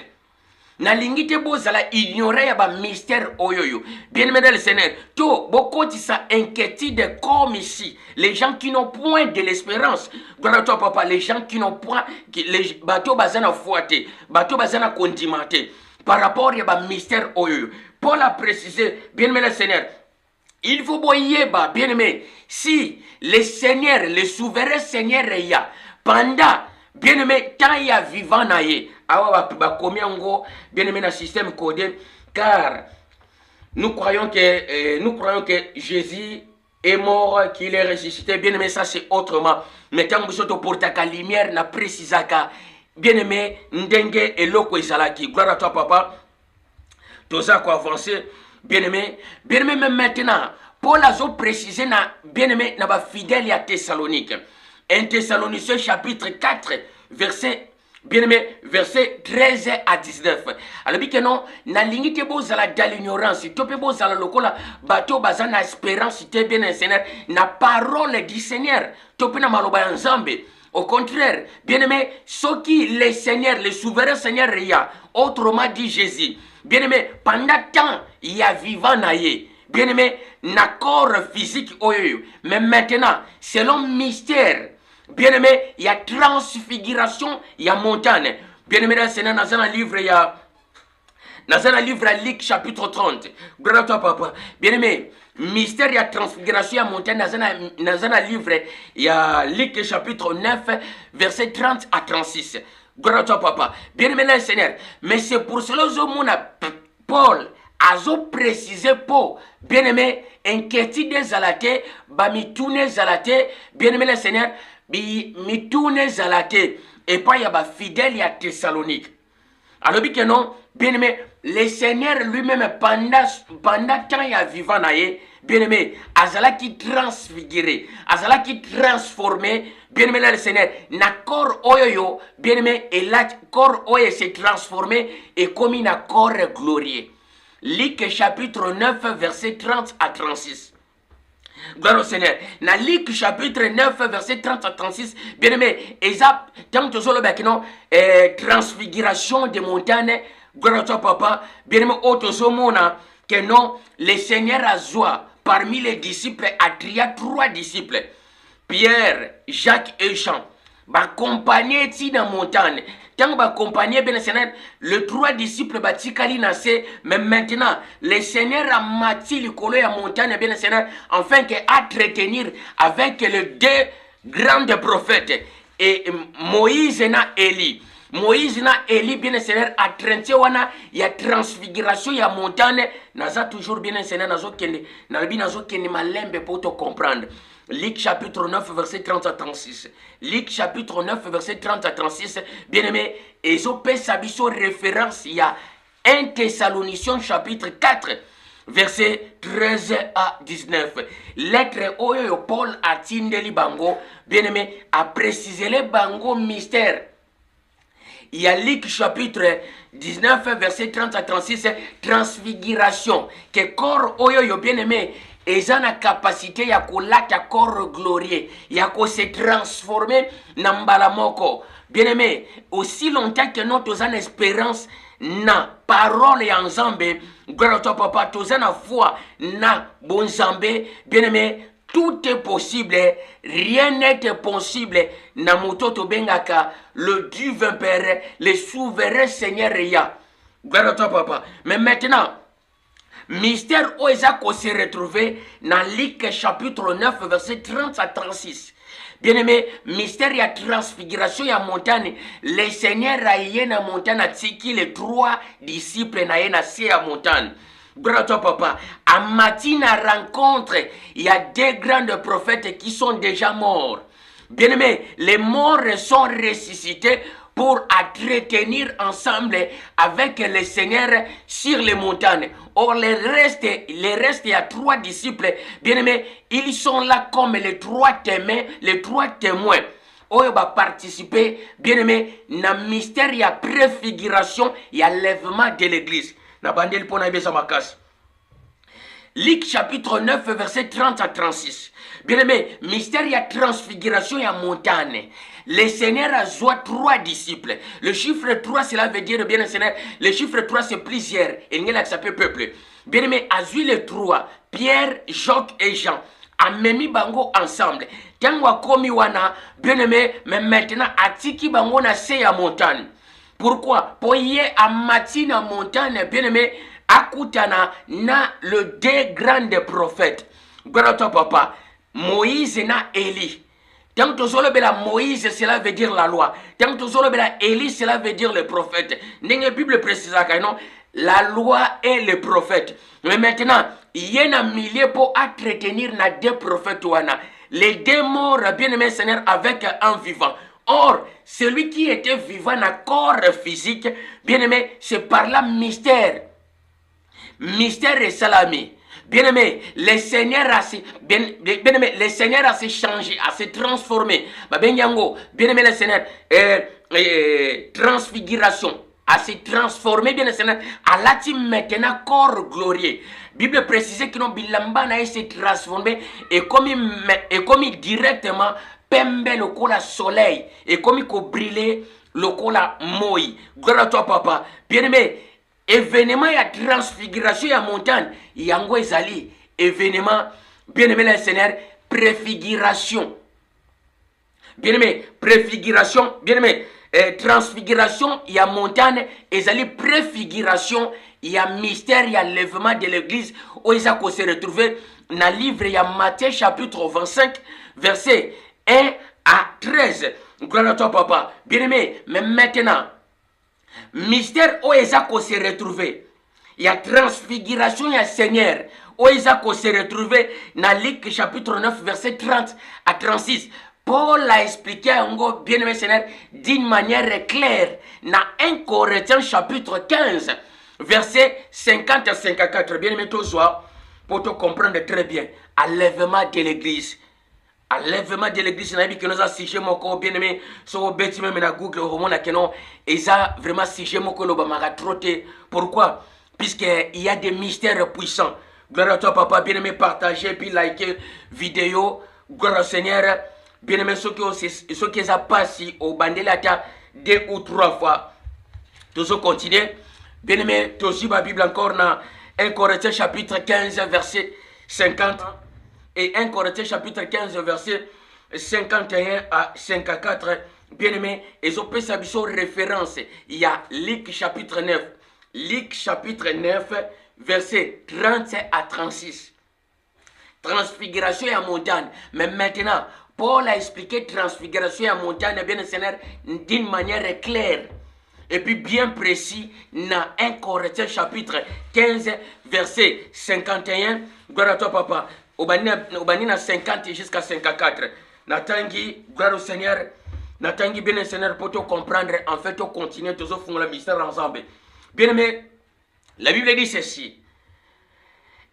Speaker 1: nalingi te bozala ignorer ya ba mystère oyoyo. Bien-aimé dans le Seigneur, to bokoti sa inquiétude comme ici, les gens qui n'ont point de l'espérance. Gloire à toi papa, les gens qui n'ont point, les bateaux bazana fouaté, bateaux bazana condimenté par rapport à ba mystère oyoyo. Paul a précisé, bien-aimé dans le Seigneur, il faut boyer ba bien-aimé, si le Seigneur, le souverain Seigneur ya pendant bien-aimé tant il y a vivant naïe, awa ba combien ngo bien-aimé dans système codé, car nous croyons que Jésus est mort, qu'il est ressuscité. Bien-aimé, ça c'est autrement. Mais quand vous êtes pour ta lumière, na précisaka. Bien-aimé, ndenge eloko ezalaki. Gloire à toi papa. Tout ça quoi avancer. Bien-aimé, même maintenant, Paul a précisé na bien-aimé na ba fidèle à Thessalonique. 1 Thessaloniciens chapitre 4 verset bien-aimé, verset 13 à 19. Alors, bien que non, na lingite bozala dans l'ignorance, tope bozala lokola, bato bazana espérance, te bien un Seigneur, na parole du Seigneur, tope na maloba nzambe. Au contraire, bien-aimé, ce qui le Seigneur, le souverain Seigneur, il y a, autrement dit Jésus, bien-aimé, pendant temps, il y a vivant naïe. Bien-aimé, na corps physique, mais maintenant, selon mystère, bien-aimé, il y a transfiguration, il y a montagne. Bien-aimé, dans un livre, il y a dans un livre à Luc chapitre 30. Gloire à toi, papa. Bien-aimé, mystère, il y a transfiguration, il y a montagne. Dans un livre, il y a Luc chapitre 9, verset 30 à 36. Gloire à toi, papa. Bien-aimé, le Seigneur. Mais c'est pour cela que Paul a précisé pour, bien-aimé, inquiétude zalate, bamitoune zalate, bien-aimé, le Seigneur. Mitoune zalate et pas y a fidèle à Thessalonique. Alors bien que non, bien aimé, le Seigneur lui-même pendant temps il y a vivant naïe, bien aimé, azala qui transfiguré, azala qui transformé, bien aimé le Seigneur, na corps oyo, bien aimé, et là corps oyo s'est transformé et comme un corps glorieux. Luc chapitre 9 verset 30 à 36. Gloire au Seigneur. Dans Luc chapitre 9, verset 30 à 36, bien aimé, Ezap, tant que solo non, transfiguration des montagnes, gloire à toi papa, bien aimé, autre mona, que non, le Seigneur a joie parmi les disciples, a trié 3 disciples, Pierre, Jacques et Jean, accompagné ici dans la montagne. Tant que accompagné bien le Seigneur, les 3 disciples batikali nase, mais maintenant le Seigneur a mati le colo à montagne bien le Seigneur, afin que à entretenir avec les 2 grands prophètes et Moïse et Élie. Moïse na Élie bien le Seigneur a traité wana ya transfiguration ya montagne, naza toujours bien le Seigneur nazo kende malembe pour te comprendre. Luc chapitre 9, verset 30 à 36. Luc chapitre 9, verset 30 à 36. Bien-aimé, et ont fait sa référence, il y a 1 Thessaloniciens chapitre 4, verset 13 à 19. Lettre Oyo Paul a tindeli bango, bien-aimé, a précisé les bango mystère. Il y a Luc chapitre 19, verset 30 à 36, transfiguration. Que corps Oyo bien-aimé, et ça a capacité ya kolata corps glorieux, ya ko se transformer na mbalamoko. Bien-aimé, aussi longtemps que nous avons espérance na parole ya nzambe, gloire à toi papa, tous na foi na bon nzambe, bien-aimé, tout est possible, rien n'est possible na mototo bengaka le divin Père, le souverain Seigneur ya. Gloire à toi papa. Mais maintenant, mystère Oisa qu'on s'est retrouvé dans Luc chapitre 9 verset 30 à 36. Bien-aimé, mystère y a transfiguration y a montagne. Le Seigneur a yé na montagne a tiki les 3 disciples na yé na se à montagne. Gloire à toi papa. À matin à rencontre, il y a 2 grands prophètes qui sont déjà morts. Bien-aimé, les morts sont ressuscités pour entretenir ensemble avec le Seigneur sur les montagnes. Or, les restes, il y a 3 disciples, bien-aimés, ils sont là comme les 3 témoins. Ils vont participer, bien-aimés, dans le mystère, il y a préfiguration, il y a lèvement de l'église. Luc chapitre 9, verset 30 à 36. Bien aimé, mystère, il y a transfiguration, il y a montagne. Le Seigneur a joué 3 disciples. Le chiffre 3, cela veut dire, bien Seigneur, le chiffre 3, c'est plusieurs. Et il y a s'appelle peuple. Bien aimé, a joué les 3, Pierre, Jacques et Jean. A memi bango ensemble. Tangwa komi wana, bien aimé, mais maintenant, a tiki bango na se ya montagne. Pourquoi? Pour y aller à matin montagne, bien aimé, akutana na le 2 grands prophètes. Grand papa, Moïse na Élie. Tant que tu bela Moïse, cela veut dire la loi. Tant que tu bela Élie, cela veut dire le prophète. La Bible précise non? La loi et le prophète. Mais maintenant, il y a un millier pour entretenir na 2 prophètes. Les 2 morts, bien aimé Seigneur, avec un vivant. Or, celui qui était vivant dans corps physique, bien aimé, c'est par là mystère. Mystère et salami. Bien aimé, le Seigneur a se, bien aimé, le Seigneur a se changé, a se transformé. Bien aimé le Seigneur, transfiguration, a se transformé, bien le Seigneur, à l'ati maintenant corps glorieux. Bible précise que non bilamba se transformé et comme directement pembe le cola soleil et comme il brûlait le cola moi. Gloire à toi papa. Bien aimé, événement ya transfiguration ya montagne yango ezali événement bien aimé le Seigneur préfiguration. Bien aimé, préfiguration, bien aimé, transfiguration ya montagne ezali préfiguration ya mystère ya lèvement de l'église où ils ont se retrouver dans le livre ya Matthieu chapitre 25 verset 1 à 13. Gloire à toi papa. Bien aimé, mais maintenant mystère où ils ont se retrouver. Il y a transfiguration, il y a Seigneur. Où ils ont se retrouver dans Luc chapitre 9, verset 30 à 36. Paul a expliqué bien aimé Seigneur d'une manière claire dans 1 Corinthiens chapitre 15, verset 50 à 54. Bien aimé, toi, pour te comprendre très bien, enlèvement de l'église. Enlèvement de l'église, c'est un que nous avons sigé mon corps bien aimé. Sur le bêtise même dans Google, au moment où ils ont vraiment sigé mon corps, ils trotté. Pourquoi? Puisqu'il y a des mystères puissants. Gloire à toi, papa, bien aimé, partagez, puis likez vidéo. Gloire au Seigneur. Bien aimé, ceux qui ont passé au bandelata 2 ou 3 fois. Toujours continuer. Bien aimé, tu aussi ma Bible encore dans 1 Corinthiens chapitre 15, verset 50. Et 1 Corinthiens chapitre 15, verset 51 à 54. Bien aimé, ils ont fait sa référence. Il y a Luc chapitre 9. Luc chapitre 9, verset 30 à 36. Transfiguration à montagne. Mais maintenant, Paul a expliqué transfiguration à montagne, bien Seigneur, d'une manière claire et puis bien précis dans 1 Corinthiens chapitre 15, verset 51. Gloire à toi, papa. Au banina 50 jusqu'à 54. Natangi, gloire au Seigneur. Natangi, bien Seigneur, pour te comprendre. En fait, on continue, tous au fond le mystère ensemble. Bien aimé, la Bible dit ceci.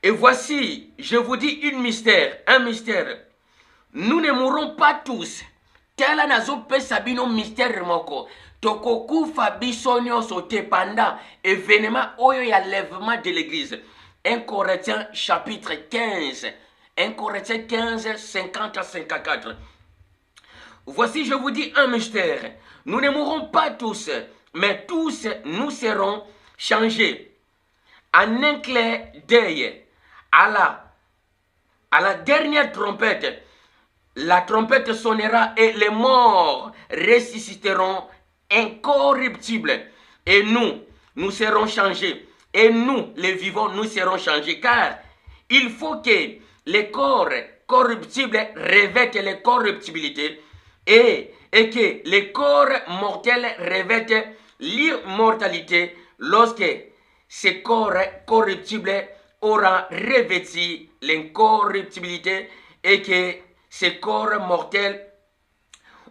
Speaker 1: Et voici, je vous dis un mystère. Nous ne mourrons pas tous. Tel nazo pe sabino mystère moko. Tokoku fabisonio sote pendant événement oyo ya lèvement de l'église. 1 Corinthiens chapitre 15. 1 Corinthiens 15, 50 à 54. Voici, je vous dis un mystère. Nous ne mourrons pas tous, mais tous nous serons changés. En un clair d'œil, à la dernière trompette, la trompette sonnera et les morts ressusciteront incorruptibles. Et nous serons changés. Et nous, les vivants, nous serons changés. Car il faut que les corps corruptibles revêtent les corruptibilités et que les corps mortels revêtent l'immortalité lorsque ces corps corruptibles auront revêtu l'incorruptibilité et que ces corps mortels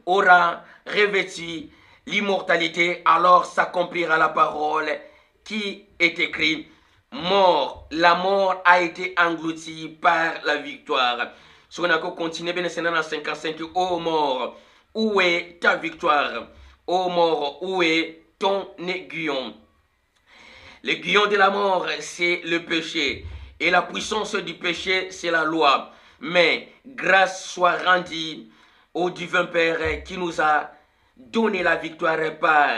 Speaker 1: auront revêtu l'immortalité, alors s'accomplira la parole qui est écrite. Mort, la mort a été engloutie par la victoire. Si on a continué, bien c'est dans 55, ô mort, où est ta victoire? Ô mort, où est ton aiguillon? L'aiguillon de la mort, c'est le péché. et la puissance du péché, c'est la loi. Mais grâce soit rendue au divin Père qui nous a donné la victoire par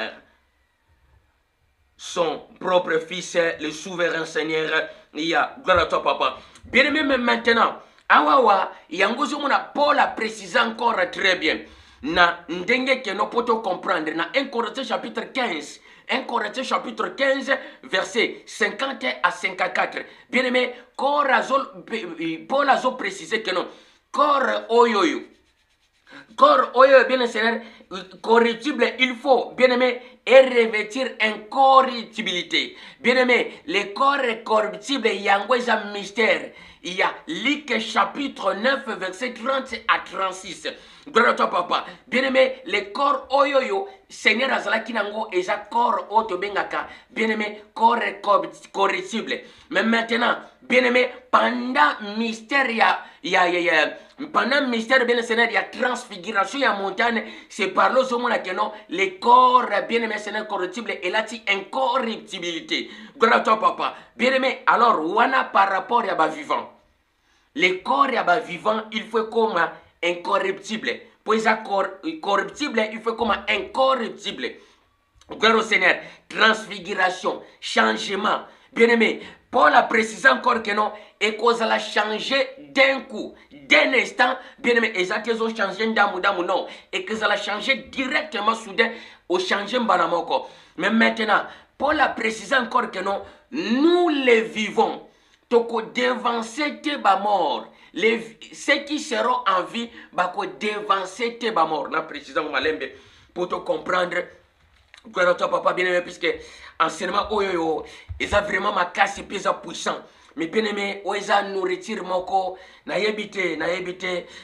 Speaker 1: son propre Fils, le souverain Seigneur. Gloire à toi, Papa. Bien aimé, mais maintenant, awawa, yangozo mona Paul a précisé encore très bien. Na ndenge que nous pouvons comprendre. Na 1 Corinthiens chapitre 15. 1 Corinthiens chapitre 15, verset 50 à 54. Bien aimé, Paul a précisé que non. Corps oyoyo. Corps oyo, bien Seigneur, corruptible, il faut, bien aimé, et revêtir incorruptibilité. Bien aimé, les corps corruptibles, il y a un mystère. Il y a Luc chapitre 9, verset 30 à 36. Gloire à toi, Papa. Bien aimé, les corps oyoyo, Seigneur Azalaki nango, et ça corps otobengaka. Bien aimé, corps corruptible. Mais maintenant, bien aimé, pendant mystère, pendant mystère, bien Seigneur, il y a transfiguration, il y a montagne. C'est par là que non, les corps, bien aimé, Seigneur corruptible, et là, tu incorruptibilité. Gloire à toi, Papa. Bien aimé, alors, wana par rapport à ba vivant. Les corps à ba vivant, il faut comme incorruptible. Pour ça, corruptible, il faut comme incorruptible. Gloire au Seigneur. Transfiguration, changement. Bien aimé, Paul a précisé encore que non, et qu'on a changé d'un coup, d'un instant. Bien aimé, et ça qu'ils ont changé d'un non, et que ça a changé directement soudain au changement banamoko. Mais maintenant, Paul a précisé encore que non, nous les vivons. Toko devancer te ba mort. Ceux qui seront en vie, bako devancer te ba mort. Na précisant malembe pour te comprendre. Gloire à toi, Papa bien-aimé, puisque enseignement oyoyo, et ça vraiment ma casse et ça puissant. Mais bien-aimé, oeza nourriture moko, na yebite,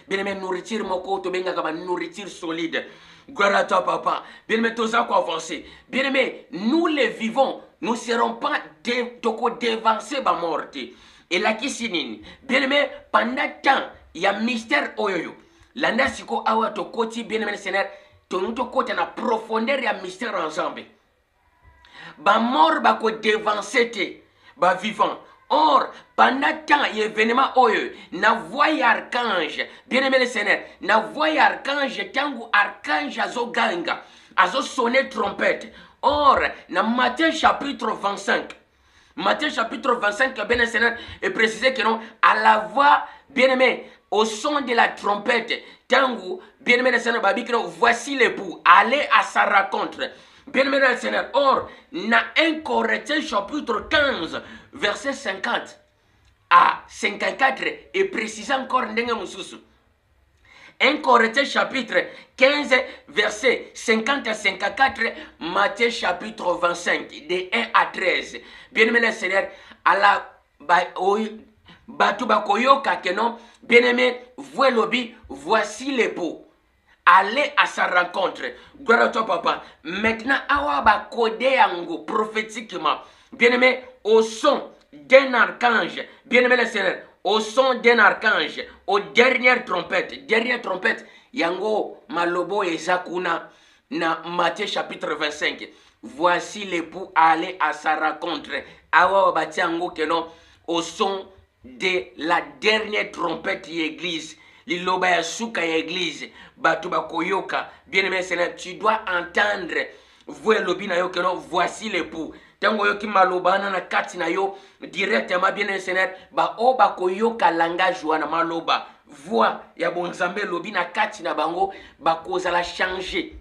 Speaker 1: bien-aimé nourriture moko, to benga kama nourriture solide. Gloire à toi, Papa. Bien-aimé, tout ça quoi avancer. Bien-aimé, nous les vivons, nous ne serons pas dévancés par mort. Et là qui sinine. Bien-aimé, pendant temps, il y a mystère oyoyo. L'anda siko awa to koti bien-aimé Seigneur. Ton côté na profondeur et mystère ensemble. Ba mort ba ko devancer te ba vivant. Or, pendant temps, il y a événement oyo, na voie archange, bien aimé le Seigneur, na voie archange, tangu archange azo ganga, azo sonner trompette. Or, na Matthieu chapitre 25, Matthieu chapitre 25, bien aimé le Seigneur, est précisé que non, à la voix, bien aimé, au son de la trompette, tangu, bien aimé le Seigneur, voici l'époux, allez à sa rencontre. Bien aimé le Seigneur, or, na 1 Corinthiens chapitre 15, verset 50 à 54, et précisé encore ndenge mususu. 1 Corinthiens chapitre 15, verset 50 à 54, Matthieu chapitre 25, de 1 à 13. Bien aimé le Seigneur, à la batu bakoyoka kenon, bien aimé, voici l'époux. Allez à sa rencontre. Gloire à toi, Papa. Maintenant, awa ba kode yango prophétiquement. Bien aimé, au son d'un archange. Bien aimé le Seigneur, au son d'un archange, aux dernières trompettes. Dernière trompette, yango malobo et zakuna na Matthieu chapitre 25. Voici l'époux, allez à sa rencontre. Awa ba tiango kenon, au son de la dernière trompette de l'église. Liloba ya suka ya église. Batuba koyoka. Bien-aimé Seigneur, tu dois entendre. Voici l'époux. Tango yoki malobana na kati na yo directement bien-aimé Seigneur, ba oba koyoka langage wana maloba. Voix ya bonzambe lobi na kati na bango ba kozala changer.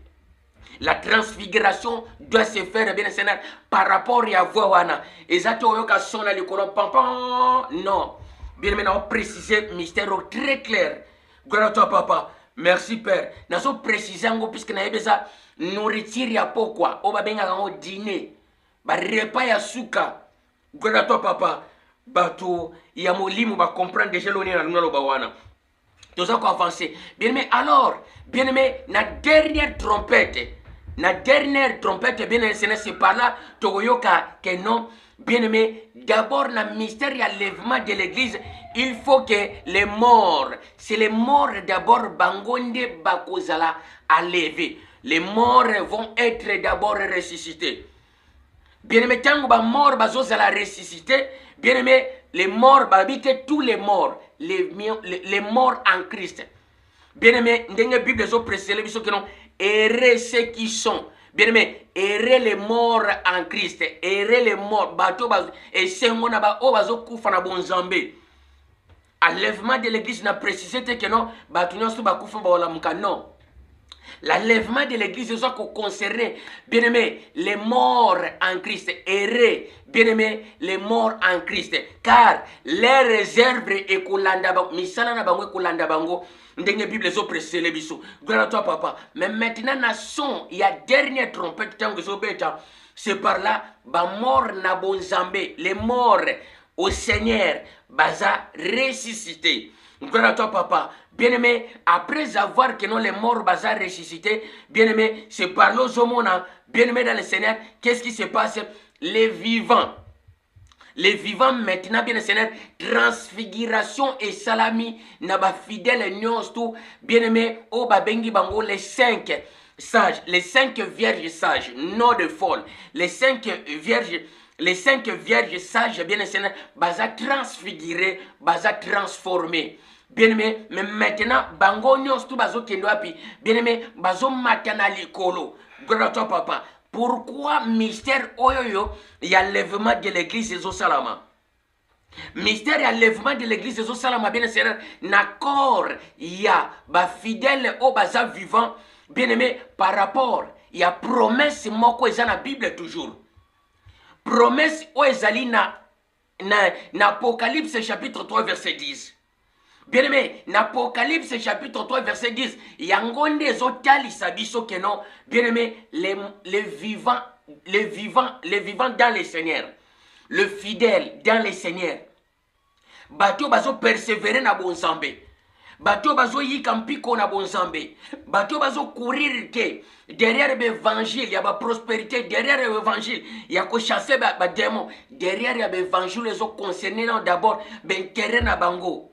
Speaker 1: La transfiguration doit se faire bien Seigneur par rapport à voix wana. Ezato yoka sona likolo pam. Non. Bien aimé, on préciser mystère très clair. Gloire à toi, Papa. Merci, Père. Nous avons précisé puisque nous avons besoin de nourriture pourquoi. On va bien avoir dîner. Ba repas ya suka. Gloire à toi, Papa. Bato ya molimu ba comprendre déjà l'oni na ngalo ba wana. Tout ça quoi avancer. Bien aimé, alors, bien aimé, la dernière trompette, bien aimé, c'est par là, Togoyoka, que non, bien aimé, d'abord, le mystère et l'enlèvement de l'église, il faut que les morts, c'est les morts d'abord, Bangonde Bakozala, à lever. Les morts vont être d'abord ressuscités. Bien aimé, tant que les morts bazozala ressuscité, bien aimé, les morts, tous les morts, les morts en Christ. Bien-aimé, ndenge Bible zo précédé biso que non, errez ceux qui sont. Bien-aimé, errez les morts en Christ, errez les morts. Bato bazo et sengona ba o bazo kufa na bonzambe. L'enlèvement de l'église n'a précisé que non, bato nyonso ba kufa ba wala muka non. L'enlèvement de l'église soit concerné, bien-aimé, les morts en Christ, errez, bien-aimé, les morts en Christ, car les réserves et kolanda bango, misala na bango kolanda bango, ndenge Bible zo précisé le biso. Gloire à toi papa. Mais maintenant nation, il y a dernière trompette tant que zo beta, c'est par là, ba mort na bonzambe, les morts au Seigneur, baza ressuscité. Gloire à toi papa. Bien-aimé, après avoir que non les morts bazar ressuscité, bien-aimé, c'est par nos hommes, bien-aimé dans le Seigneur, qu'est-ce qui se passe? Les vivants maintenant, bien le Seigneur, transfiguration et salami, naba fidèle nyons tout, bien-aimé, oh babengi bango, les 5 sages, les 5 vierges sages, non de folle, les 5 vierges sages, bien le Seigneur, baza transfiguré, baza transformé. Bien-aimé, mais maintenant, bango nyons tout bazo kendo api. Bien-aimé, bazo matana likolo. Gloire à toi, papa. Pourquoi mystère oyoyo, il y a l'enlèvement de l'église de Salama? Mystère et l'enlèvement de l'église de Salama, bien sûr, d'accord, il y a ba fidèle au baza vivant, bien-aimé, par rapport, il y a promesse moko eza na Bible toujours. Promesse o ezali na Apocalypse chapitre 3 verset 10. Bien-aimé, l'Apocalypse chapitre 3 verset 10, yangonde zotali sabiso que non, bien-aimé, les vivants dans le Seigneur, le fidèle dans le Seigneur. Bato bazo persévérer na bonzambe. Bato bazo yikampiko na bonzambe. Bato bazo courir que derrière l'évangile, il y a la prospérité, derrière l'évangile, il y a que chasser ba démon, derrière l'évangile les autres concernés d'abord ben terrain na bango.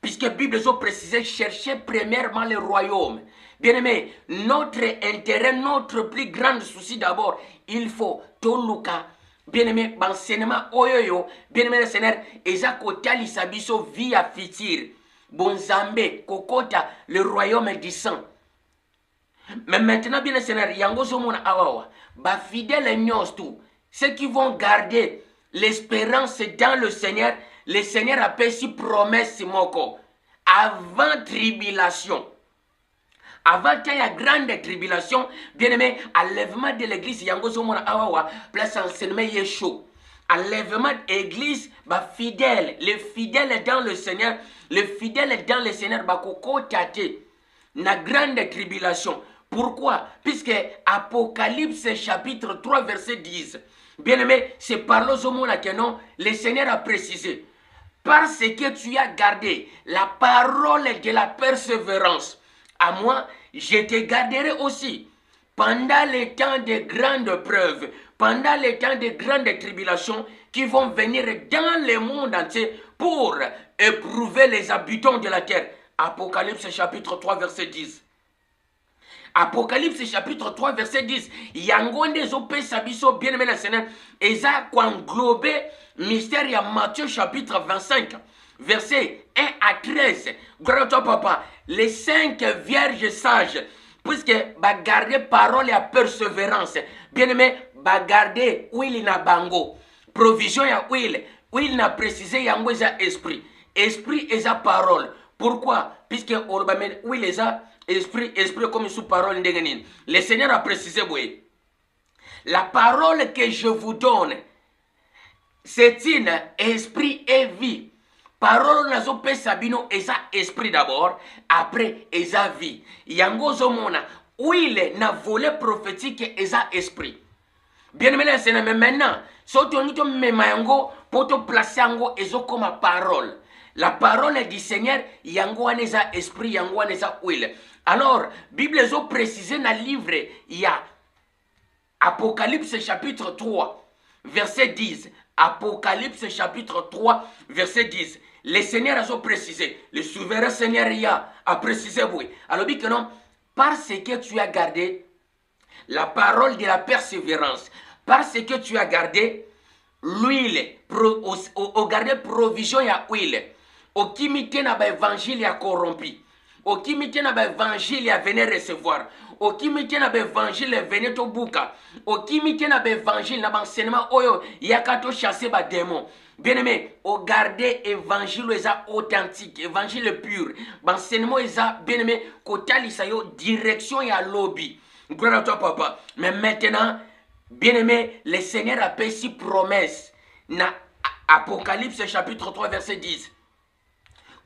Speaker 1: Puisque la Bible a précisé, chercher premièrement le royaume. Bien-aimé, notre intérêt, notre plus grand souci d'abord, il faut toluka. Bien-aimé, l'enseignement oyoyo, bien-aimé le Seigneur, eza kotali sabiso via fitir. Bonzambe, kokota, le royaume du sang. Mais maintenant, bien le Seigneur, yango zomona awawa, ba fidèle nyos tout, ceux qui vont garder l'espérance dans le Seigneur. Le Seigneur a fait si promesse moko. Avant tribulation. Avant qu'il y ait grande tribulation, bien aimé, enlèvement de l'église, yango zomona awawa, place enseignement yesho. Enlèvement de l'église, bah fidèle, les fidèles dans le Seigneur, les fidèles dans le Seigneur, bah koko tate, na grande tribulation. Pourquoi? Puisque Apocalypse chapitre 3 verset 10. Bien aimé, c'est par le zomona que non, le Seigneur a précisé. Parce que tu as gardé la parole de la persévérance, à moi, je te garderai aussi pendant les temps de grandes preuves, pendant les temps de grandes tribulations qui vont venir dans le monde entier pour éprouver les habitants de la terre. Apocalypse chapitre 3 verset 10. Apocalypse chapitre 3 verset 10. Yangonde zope sabiso bien aimé le Seigneur. Eza quoi englober mystère ya Matthieu chapitre 25 verset 1 à 13. Gloire à toi papa. Les 5 vierges sages, puisque ba garder parole et persévérance. Bien aimé, ba garder huile na bango. Provision ya huile. Huile na précisé yango eza esprit. Esprit eza parole. Pourquoi? Puisque orbamen huile eza esprit comme sous parole ndengenin. Le Seigneur a précisé, oui. La parole que je vous donne, c'est une esprit et vie. Parole nazo pe sabino eza esprit d'abord, après eza vie. Yango zomona, huile na volet prophétique eza esprit. Bien aimé, c'est mais maintenant, si tu me mango pour te placer yango ezo comme parole. La parole du Seigneur, yango aneza esprit, yango aneza huile. Alors, Bible a précisé dans le livre, il y a Apocalypse chapitre 3, verset 10. Apocalypse chapitre 3, verset 10. Le Seigneur a précisé, le souverain Seigneur a précisé, oui. Alors, dit que non, parce que tu as gardé la parole de la persévérance, parce que tu as gardé l'huile, au garder provision ya huile, au kimité na ba évangile ya corrompu, au kimité na ba évangile ya venir recevoir, au kimité na ba évangile venir to buka, au kimité na ba évangile na ba enseignement oyo yakato chasser ba démon. Bien-aimé, au garder évangile eza authentique, évangile pur, ba enseignement eza bien-aimé kotali sa yo direction ya lobby. Gloire à toi papa. Mais maintenant, bien-aimé, le Seigneur a payé si promesse. Dans Apocalypse chapitre 3 verset 10.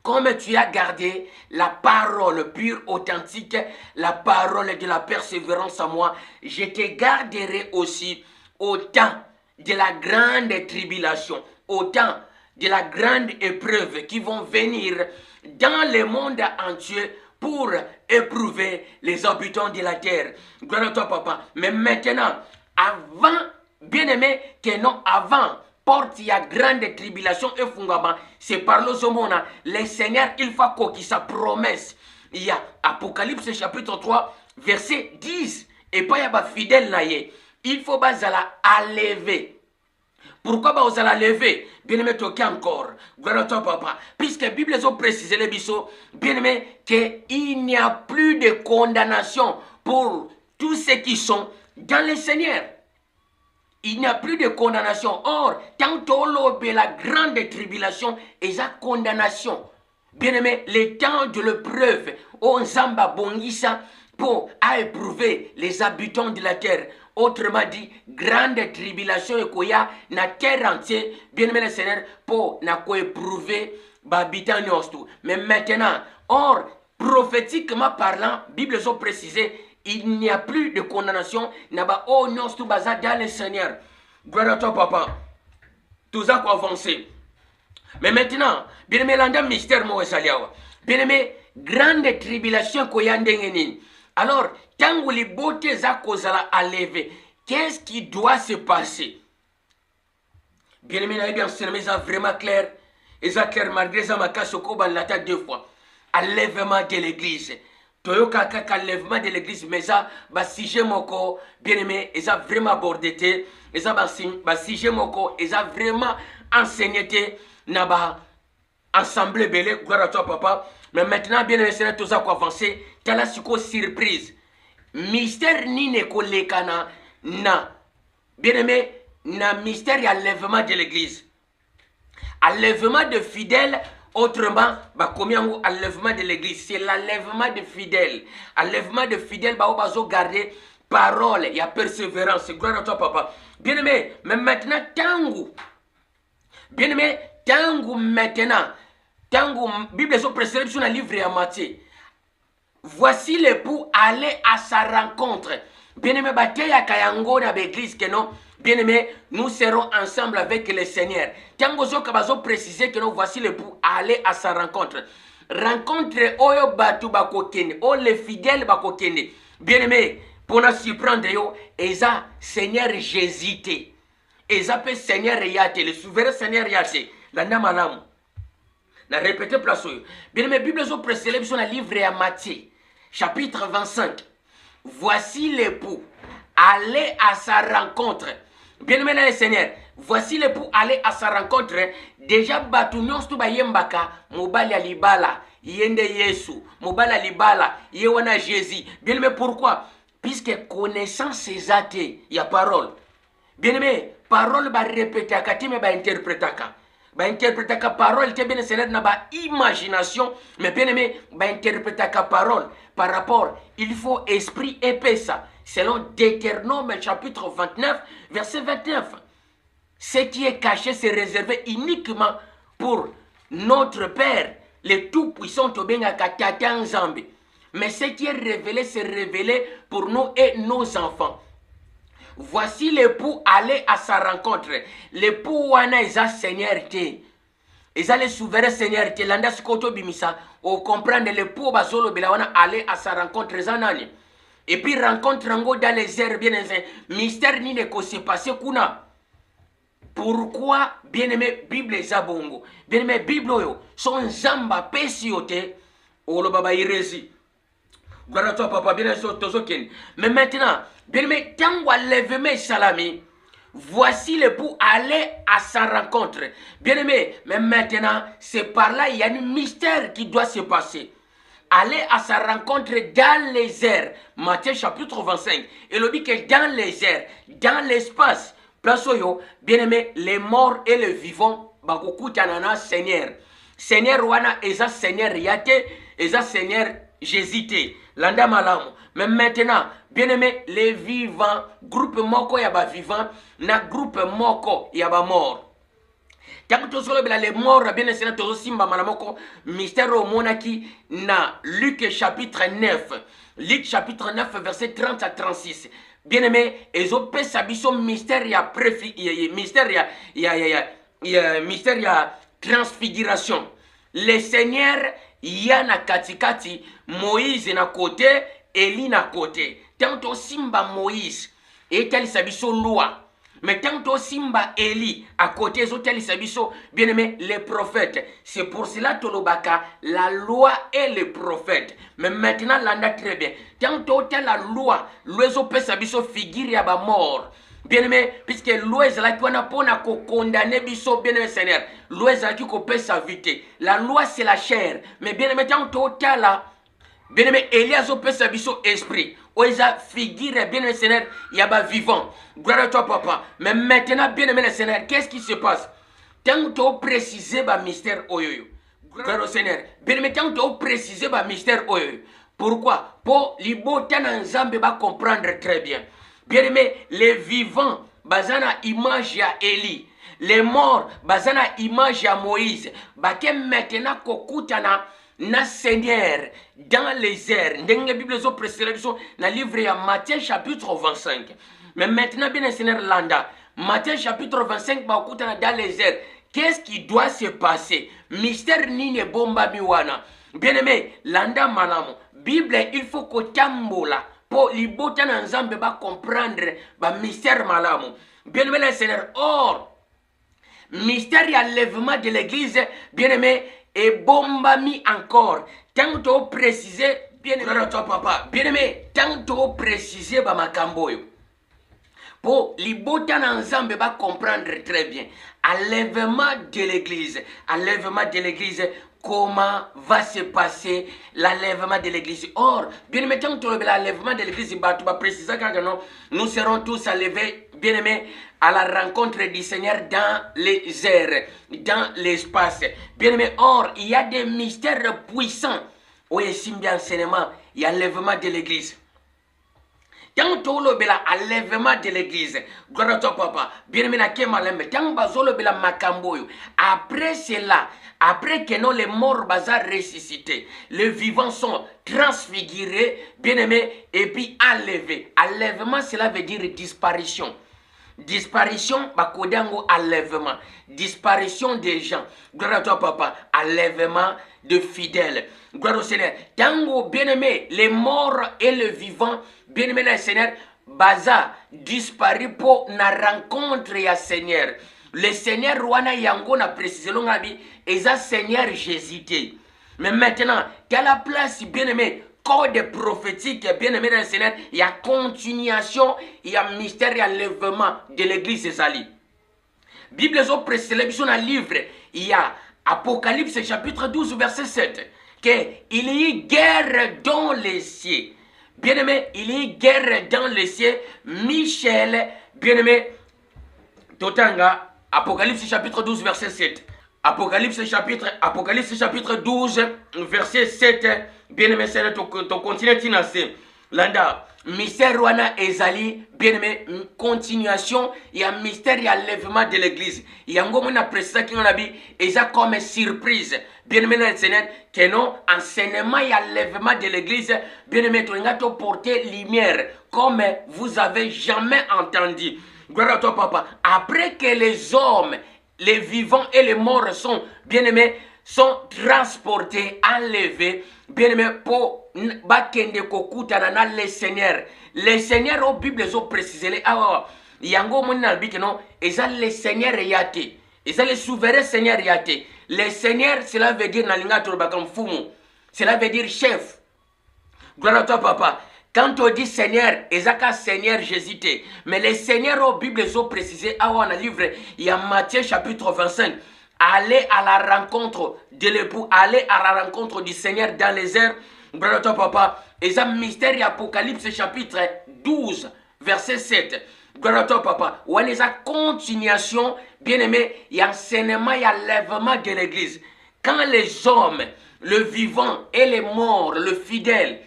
Speaker 1: Comme tu as gardé la parole pure, authentique, la parole de la persévérance à moi, je te garderai aussi au temps de la grande tribulation, au temps de la grande épreuve qui vont venir dans le monde entier pour éprouver les habitants de la terre. Gloire à toi, papa. Mais maintenant, avant, bien-aimé, que non, avant, porte il y a grande tribulation et fungama, c'est par le somona. Le Seigneur, il faut qu'il sa promesse. Il y a Apocalypse chapitre 3, verset 10. Et pas y a pas fidèle naïe. Il faut pas à lever. Pourquoi vous allez lever? Bien-aimé, toqué encore. Gloire à toi, papa. Puisque la Bible a précisé les bisous, bien-aimé, qu'il n'y a plus de condamnation pour tous ceux qui sont dans le Seigneur. Il n'y a plus de condamnation. Or, tant que la grande tribulation et la condamnation, bien-aimé, le temps de l'épreuve, on s'amba bongisa pour éprouver les habitants de la terre. Autrement dit, grande tribulation et koya na terre entière, bien-aimé le Seigneur, pour na ko éprouver l'habitant nostou. Mais maintenant, or, prophétiquement parlant, Bible a précisé, il n'y a plus de condamnation, n'a-ba oh nostou baza dans le Seigneur. Gloire à toi, papa. Tout ça pour avancer. Mais maintenant, bien-aimé, l'anda mystère moi saliawa. Bien-aimé, grande tribulation koya ndengenin. Alors, tant que les beautés za kozala à lever, qu'est-ce qui doit se passer? Bien-aimé, n'a bien c'est vraiment clair. Et ça clair malgré ça ma casse au koban la tête deux fois. Enlèvement de l'église. Toyoka kaka enlèvement de l'église, mais ça, bah si moko, bien-aimé, et ça vraiment abordé, et ça bah si moko, et ça vraiment enseigné, n'a ba ensemble belé, gloire à toi papa. Mais maintenant, bien-aimé, c'est tout ça qu'on avancer. T'as la surprise. Mystère ni ne kolekana na. Bien-aimé, na mystère y a enlèvement de l'église. Enlèvement de fidèles, autrement, bah combien enlèvement de l'église, c'est l'enlèvement de fidèles. Enlèvement de fidèles, bah on va garder parole, il y a persévérance. Gloire à toi, papa. Bien-aimé, mais maintenant, tango. Bien-aimé, tango maintenant. Tango, Bible est précédente sur un livre à Matthieu. Voici l'époux aller à sa rencontre. Bien-aimé, bataille à Kayango dans l'église que non. Bien-aimé, nous serons ensemble avec le Seigneur. Tango zo kabazo préciser que non, voici l'époux aller à sa rencontre. Rencontre oyo batu bakokende, o les fidèles bakokende. Bien-aimé, pour nous surprendre yo, eza Seigneur Jésus. Eza pe Seigneur yate, le souverain Seigneur yate. La namalamu. Na répéter place oyo. Bien-aimé, Bible zo précédente sur le livre à Matthieu, chapitre 25. Voici l'époux aller à sa rencontre. Bien-aimé dans le Seigneur, voici l'époux aller à sa rencontre. Déjà batunions tout bayembaka, mobali alibala, yende Yesu, mobali alibala, yewana Jésus. Bien-aimé, pourquoi? Puisque connaissance c'est athée, il y a parole. Bien-aimé, parole va répéter, katime va interpréter. Ba interpréter ka parole te bien Seigneur na ba imagination, mais bien aimé ba interpréter ka parole par rapport il faut esprit épais ça selon Deutéronome chapitre 29 verset 29. Ce qui est caché c'est réservé uniquement pour notre Père le tout-puissant Tobenga Katata Nzambe, mais ce qui est révélé c'est révélé pour nous et nos enfants. Voici l'époux aller à sa rencontre. L'époux wana isa Seigneur te. Isa le souverain Seigneur te. Landa sikoto bimisa. O comprendre l'époux bazolo bela wana aller à sa rencontre zanani. Et puis rencontre ngo dans les airs bien aisés. Mystère ni ne ko se passer kuna. Pourquoi bien aimé Bible zabongo. Bien aimé Bible yo son zamba pesiote. O lo baba irezi. Gloire à toi papa bien aimé tozo ken. Mais maintenant bien aimé, tant que l'enlèvement salami, voici l'époux, allez à sa rencontre. Bien-aimé, mais maintenant, c'est par là, il y a un mystère qui doit se passer. Aller à sa rencontre dans les airs. Matthieu chapitre 25. Et le dit que dans les airs, dans l'espace, place yo, bien-aimé, les morts et les vivants, bakoku tanana Seigneur. Seigneur wana eza Seigneur yate, eza Seigneur Jésus. Landa malamu. Mais maintenant, bien-aimé, les vivants, groupe moko yaba vivant, na groupe moko yaba mort. Tant que les morts, bien sûr, simba malamoko, mystère au monaki, na Luc chapitre 9. Luc chapitre 9, verset 30 à 36. Bien aimé, ils ont fait sa mission mystère, mystère, mystère, transfiguration. Le Seigneur, yana katikati, Moïse na côté, Élie na côté. Tant que simba Moïse, et quelle sa mission loi. Mais tant que Simba Eli à côté bien aimé, les prophètes. C'est pour cela Tolobaka, la loi et les prophètes. Mais maintenant, l'anda très bien. Tant que la loi, l'oiseau peut s'abisso figure à ba mort. Bien aimé, puisque l'oiseau là qui a condamné biso bien aimé Seigneur. L'oiseau qui peut sa vie. La loi c'est la chair. Mais bien aimé, tant que là, bien aimé, Elias peut s'abisso esprit. Oisa figure bien aimé Seigneur, il y a vivant. Gloire à toi papa. Mais maintenant bien aimé le Seigneur, qu'est-ce qui se passe? Tant que tu précises le mystère oyoyo. Gloire au Seigneur. Bien aimé, tant que tu précises le mystère oyoyo. Pourquoi? Pour les botans ensemble va comprendre très bien. Bien aimé, les vivants, bazana image à Élie. Les morts, bazana image à Moïse. Bakem maintenant kokutana na Seigneur dans les airs. Dans la Bible, dans le livre de Matthieu chapitre 25. Mais maintenant, bien Seigneur Landa, Matthieu chapitre 25, dans les airs. Qu'est-ce qui doit se passer? Mystère nini bomba miwana. Bien aimé, Landa malamo. Bible, il faut que tambola. Pour les botan ensemble va comprendre le mystère malamo. Bien aimé, Seigneur. Or, mystère et enlèvement de l'église, bien aimé, et bombami encore. Tant que préciser, bien aimé, papa, bien aimé, tant que préciser, bah ma camboyo. Pour les botan ensemble va comprendre très bien. Enlèvement de l'église, comment va se passer l'enlèvement de l'église. Or, bien aimé, tant que l'enlèvement de l'église, bah tu vas préciser quand nous serons tous enlevés, bien aimé, à la rencontre du Seigneur dans les airs, dans l'espace. Bien aimé, or, il y a des mystères puissants. Où est bien enseignement, il y a l'enlèvement de l'église. Tant que l'enlèvement de l'église, gloire à toi papa, bien aimé, tant que makamboyo. Après cela, après que les morts bazar ressuscités, les vivants sont transfigurés, bien aimé, et puis enlevés. Enlèvement, cela veut dire disparition. Disparition, bakodango enlèvement. Disparition des gens. Gloire à toi, papa. Enlèvement de fidèles. Gloire au Seigneur. Tango, bien-aimé, les morts et les vivants, bien-aimé, le Seigneur, baza, disparu pour na rencontre ya Seigneur. Le Seigneur, Rwana Yango, na précisé l'ongabi, et ça, Seigneur Jésus. Mais maintenant, quelle la place, bien-aimé, code prophétique, bien aimé dans le Seigneur, il y a continuation, il y a mystère, il y a enlèvement de l'église Zali. Bible est précédée dans le livre, il y a Apocalypse chapitre 12, verset 7, qu'il y a eu guerre dans les cieux. Bien aimé, il y a eu guerre dans les cieux. Michel, bien aimé, Totanga, Apocalypse chapitre 12, verset 7. Apocalypse chapitre 12, verset 7. Bien aimé, c'est ton continent tinasé. Landa, mystère wana ezali, bien aimé, continuation, il y a mystère, il y a l'enlèvement de l'église. Il y a un moment précisé qui on a dit, et ça comme surprise. Bien aimé, le Seigneur, que non, enseignement, il y a l'enlèvement de l'église. Bien aimé, tu as porté lumière, comme vous avez jamais entendu. Gloire à toi, papa. Après que les hommes, les vivants et les morts sont, bien aimés, sont transportés, enlevés, bien aimé, pour bakende kokutana na le Seigneur. Les seigneurs au Bible ont précisé les yango mona biki non, eza le Seigneur yate. Eza le souverain Seigneur yate. Le Seigneur, cela veut dire nalinga tolbaka mfumu. Cela veut dire chef. Gloire à toi papa. Quand on dit Seigneur, Ezaka Seigneur Jésus. Mais les seigneurs au Bible ont précisé, dans le livre, il y a Matthieu chapitre 25. Allez à la rencontre de l'époux, allez à la rencontre du Seigneur dans les airs. Brother papa, et ça mystère Apocalypse chapitre 12, verset 7. Brother papa, où est la continuation, bien aimé, il y a enseignement, il y a lèvement de l'église. Quand les hommes, le vivant et les morts, le fidèle,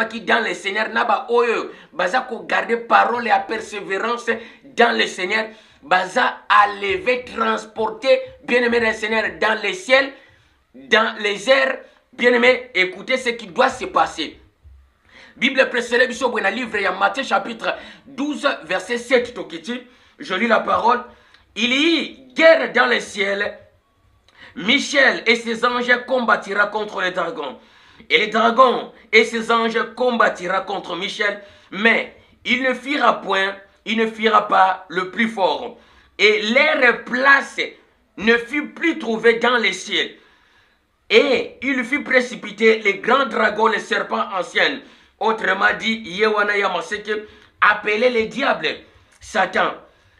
Speaker 1: qui dans le Seigneur, naba oyo, baza ko garder parole et à persévérance dans le Seigneur, baza à lever, transporter, bien aimé le Seigneur, dans les ciels, dans les airs, bien aimé, écoutez ce qui doit se passer. Bible précédente, dans le livre, il y a Matthieu chapitre 12, verset 7, je lis la parole. Il y eut guerre dans le ciel. Michel et ses anges combattira contre les dragons. Et les dragons et ses anges combattira contre Michel. Mais il ne fuira point, il ne fuira pas le plus fort. Et leur place ne fut plus trouvée dans les ciels. Et il fut précipité les grands dragons, les serpents anciens. Autrement dit, Yewana Yamaseke, appelé le diable, Satan.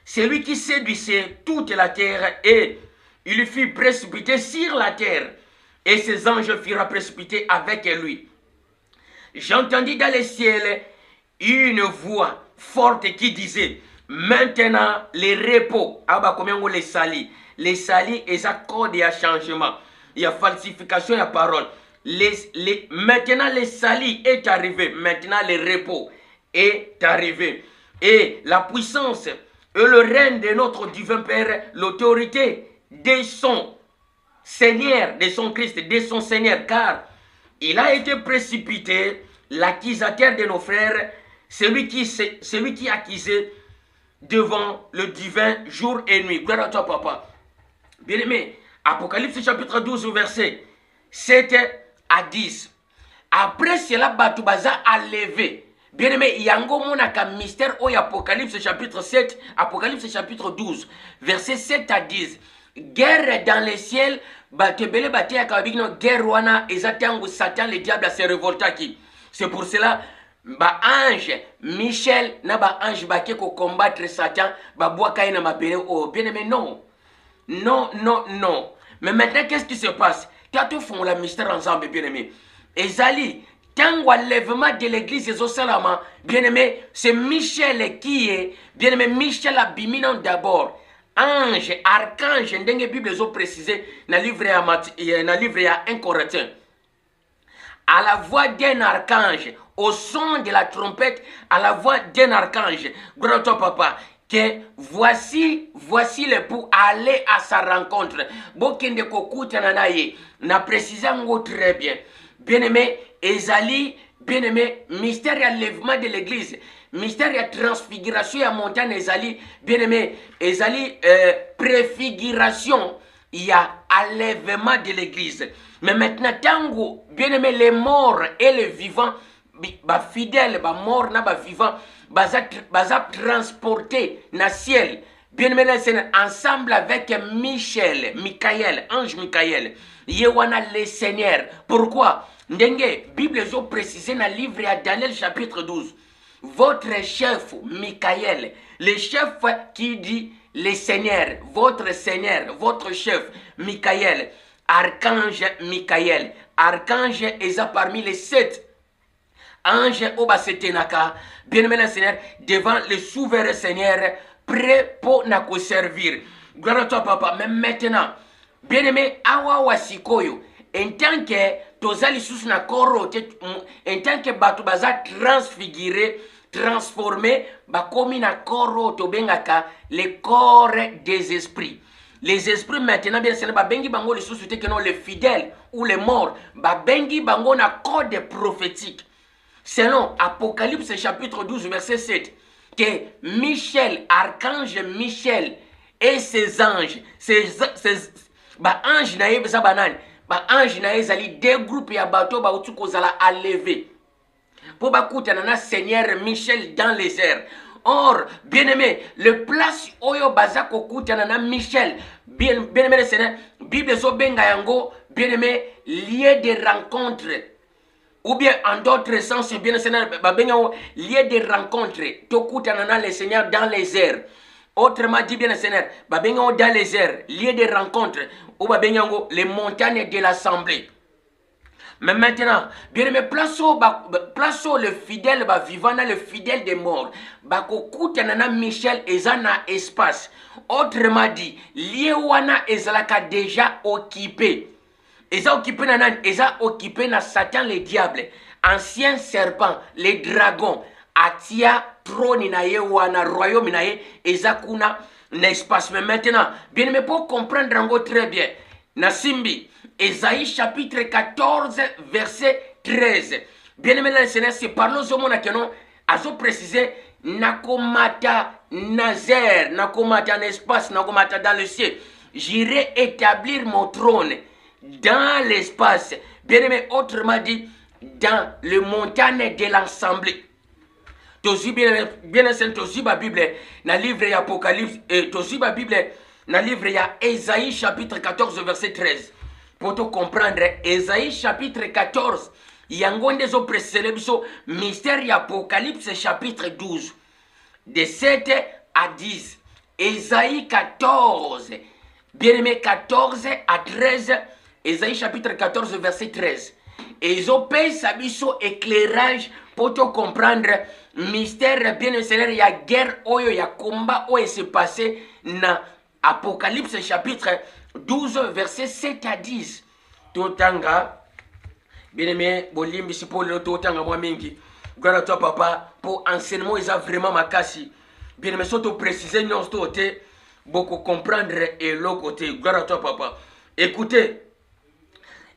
Speaker 1: C'est lui qui séduisait toute la terre et il fut précipité sur la terre. Et ses anges furent précipités avec lui. J'entendis dans les ciels une voix forte qui disait, maintenant les repos, les salis. Les salis, et ça code et à changement. Il y a falsification de la parole. Maintenant, le salut est arrivé. Maintenant, le repos est arrivé. Et la puissance et le règne de notre divin Père, l'autorité de son Seigneur, de son Christ, de son Seigneur. Car il a été précipité, l'accusateur de nos frères, celui qui accusait devant le divin jour et nuit. Gloire à toi, papa. Bien aimé, Apocalypse chapitre 12, verset 7 à 10. Après cela, Batoubaza a levé. Bien aimé, Yango monaka mystère au Apocalypse chapitre 7, Apocalypse chapitre 12, verset 7 à 10. Guerre dans les ciels, Batebele Batia Kabigno, guerre wana, Ezatango, Satan, le diable s'est révolté qui. C'est pour cela, ba ange, Michel, na ba ange baké ko combattre Satan, ba boaka na mapere. Oh, bien aimé, non. Non, non, non. Mais maintenant, qu'est-ce qui se passe? Tu as tout fait le mystère ensemble, bien aimé. Et Zali, tant que lèvement de l'église est au Salama, bien aimé, c'est Michel qui est, bien aimé, Michel Abiminant d'abord. Ange, archange, dans la Bible, ils ont précisé dans le livre à 1 Corinthiens. À la voix d'un archange, au son de la trompette, à la voix d'un archange. Grand papa. Que voici l'époux aller à sa rencontre. Bokende kokuta nanaye. Na précisant très bien. Bien-aimé, Ezali, bien-aimé, mystère et lèvement de l'église. Mystère et transfiguration et montagne Ezali. Bien-aimé, Ezali, préfiguration. Il y a enlèvement de l'église. Mais maintenant, tango, bien-aimé, les morts et les vivants, ba fidèles, ba morts, na ba vivants, baza transporté dans le ciel. Bien aimé, ensemble avec Michael, ange Michael. Yewana le Seigneur. Pourquoi? Ndenge, Bible a précisé dans le livre à Daniel chapitre 12. Votre chef Michael, le chef qui dit le Seigneur, votre chef Michael, archange Michael. Archange est parmi les 7 ange Obasetenaka, bien-aimé le Seigneur, devant le souverain Seigneur, prêt pour nous servir. Gloire à toi, papa. Mais maintenant, bien-aimé, awa wasikoyo, en tant que tozali sous na koro, en tant que batubaza transfiguré, transformé, bakomi na koro tobengaka le corps des esprits. Les esprits maintenant, bien sûr, bengi bango les sous que non les fidèles ou les morts, bengi bango na code prophétique. Selon Apocalypse chapitre 12, verset 7, que Michel, archange Michel et ses anges, anges naïe besa banane, anges naïe zali deux groupes ya bateau ba utuko zala à lever. Pour bakuta nana Seigneur Michel dans les airs. Or, bien-aimé, le place oyo bazako kuta nana Michel, bien-aimé le Seigneur, Bible so benga yango, bien-aimé, lieu de rencontre. ou bien en d'autres sens, bien le Seigneur, lieu de rencontre, tokutanana le Seigneur dans les airs. Autrement dit, bien le Seigneur, dans les airs, lieu de rencontre, ou les montagnes de l'assemblée. Mais maintenant, bien aimé, place le fidèle vivant, le fidèle des morts. Bakokoutanana Michel ezana espace. Autrement dit, liéwana ezalaka déjà occupé. Eza occupé nanan, eza occupé na Satan le diable, ancien serpent, les dragons, atia trône na ye wana royaume na ye, eza kuna n'espace. Mais maintenant, bien aimé, pour comprendre encore très bien, Nasimbi, Ésaïe chapitre 14, verset 13. Bien aimé, le Seigneur, c'est par le monde que nous avons précisé, nakomata nazer, nakomata l'espace, nakomata dans le ciel. J'irai établir mon trône dans l'espace. Bien aimé, autrement dit, dans le montagne de l'assemblée. Tosi bien aimé, tosi la Bible, dans le livre d'Apocalypse, tosi la Bible, dans le livre d'Ésaïe chapitre 14, verset 13. Pour te comprendre, Ésaïe chapitre 14, il y a un précisé mystère d'Apocalypse chapitre 12, de 7 à 10. Ésaïe 14, bien aimé, 14 à 13, Ésaïe chapitre 14, verset 13. Et ils ont payé sa éclairage pour te comprendre mystère, bien aimé, il y a guerre, il y a combat, il s'est passé dans Apocalypse chapitre 12, verset 7 à 10. Totanga, bien aimé, bolimbi si pour le totanga moi mingi. Gloire à toi, papa, pour enseignement, ils ont vraiment ma casse. Bien aimé, surtout préciser, non, c'est beaucoup comprendre et l'autre côté. Gloire à toi, papa. Écoutez,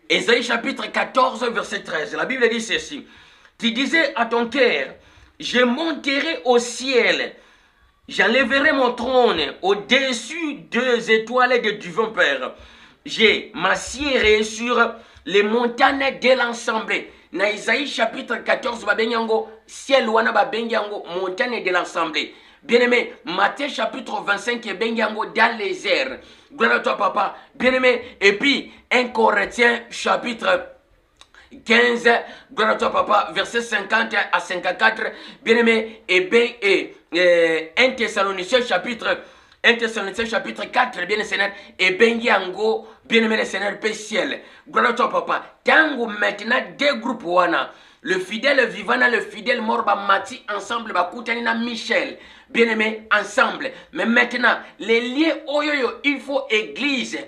Speaker 1: Ésaïe chapitre 14, verset 13. La Bible dit ceci. Tu disais à ton cœur, je monterai au ciel. J'enlèverai mon trône au-dessus des étoiles de Dieu Père. Je m'assierai sur les montagnes de l'assemblée. Dans Isaïe chapitre 14, ciel wana babengiango montagne de l'assemblée. Bien-aimé, Matthieu chapitre 25, bengiango dans les airs. Gloire à toi, papa. Bien-aimé, et puis 1 Corinthiens chapitre 15, gloire à toi, papa, verset 50 à 54, bien-aimé, et bien, 1 Thessaloniciens chapitre 4, bien le Seigneur, et bien yango, bien-aimé le Seigneur, paix ciel. Gloire à toi, papa. Tango maintenant, deux groupes wana. Le fidèle vivant, le fidèle mort, mati ensemble, koutanina Michel. Bien-aimé, ensemble. Mais maintenant, les liens, il faut église.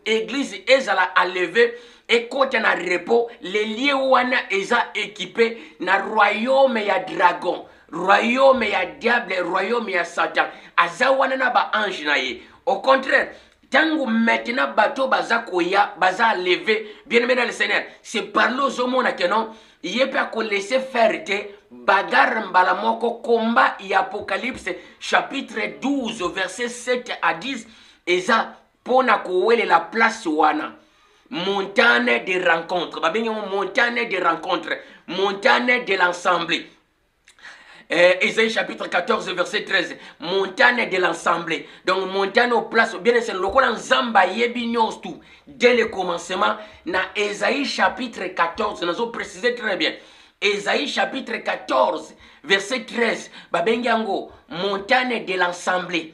Speaker 1: L'église est à lever. Et quand il y a un repos, les lieux wana eza équipés na royaume ya dragon, royaume ya diable, royaume ya Satan. Aza wana na ba ange na ye. Au contraire, tango maintenant bateau baza koya, baza levé, bien aimé dans le Seigneur, c'est par le zomo na kenon, il peut qu'on laisser faire te bagarre mbalamoko combat y Apocalypse chapitre 12 verset 7 à 10 eza pona kowele la place wana. Montagne de rencontres. Montagne de rencontres. Montagne de l'assemblée. Ésaïe chapitre 14, verset 13. Montagne de l'assemblée. Donc, montagne au place. Bien, c'est le coin Zamba Yebignos tout. Dès le commencement, dans Ésaïe chapitre 14, nous avons précisé très bien. Ésaïe chapitre 14, verset 13. Babengango, montagne de l'assemblée.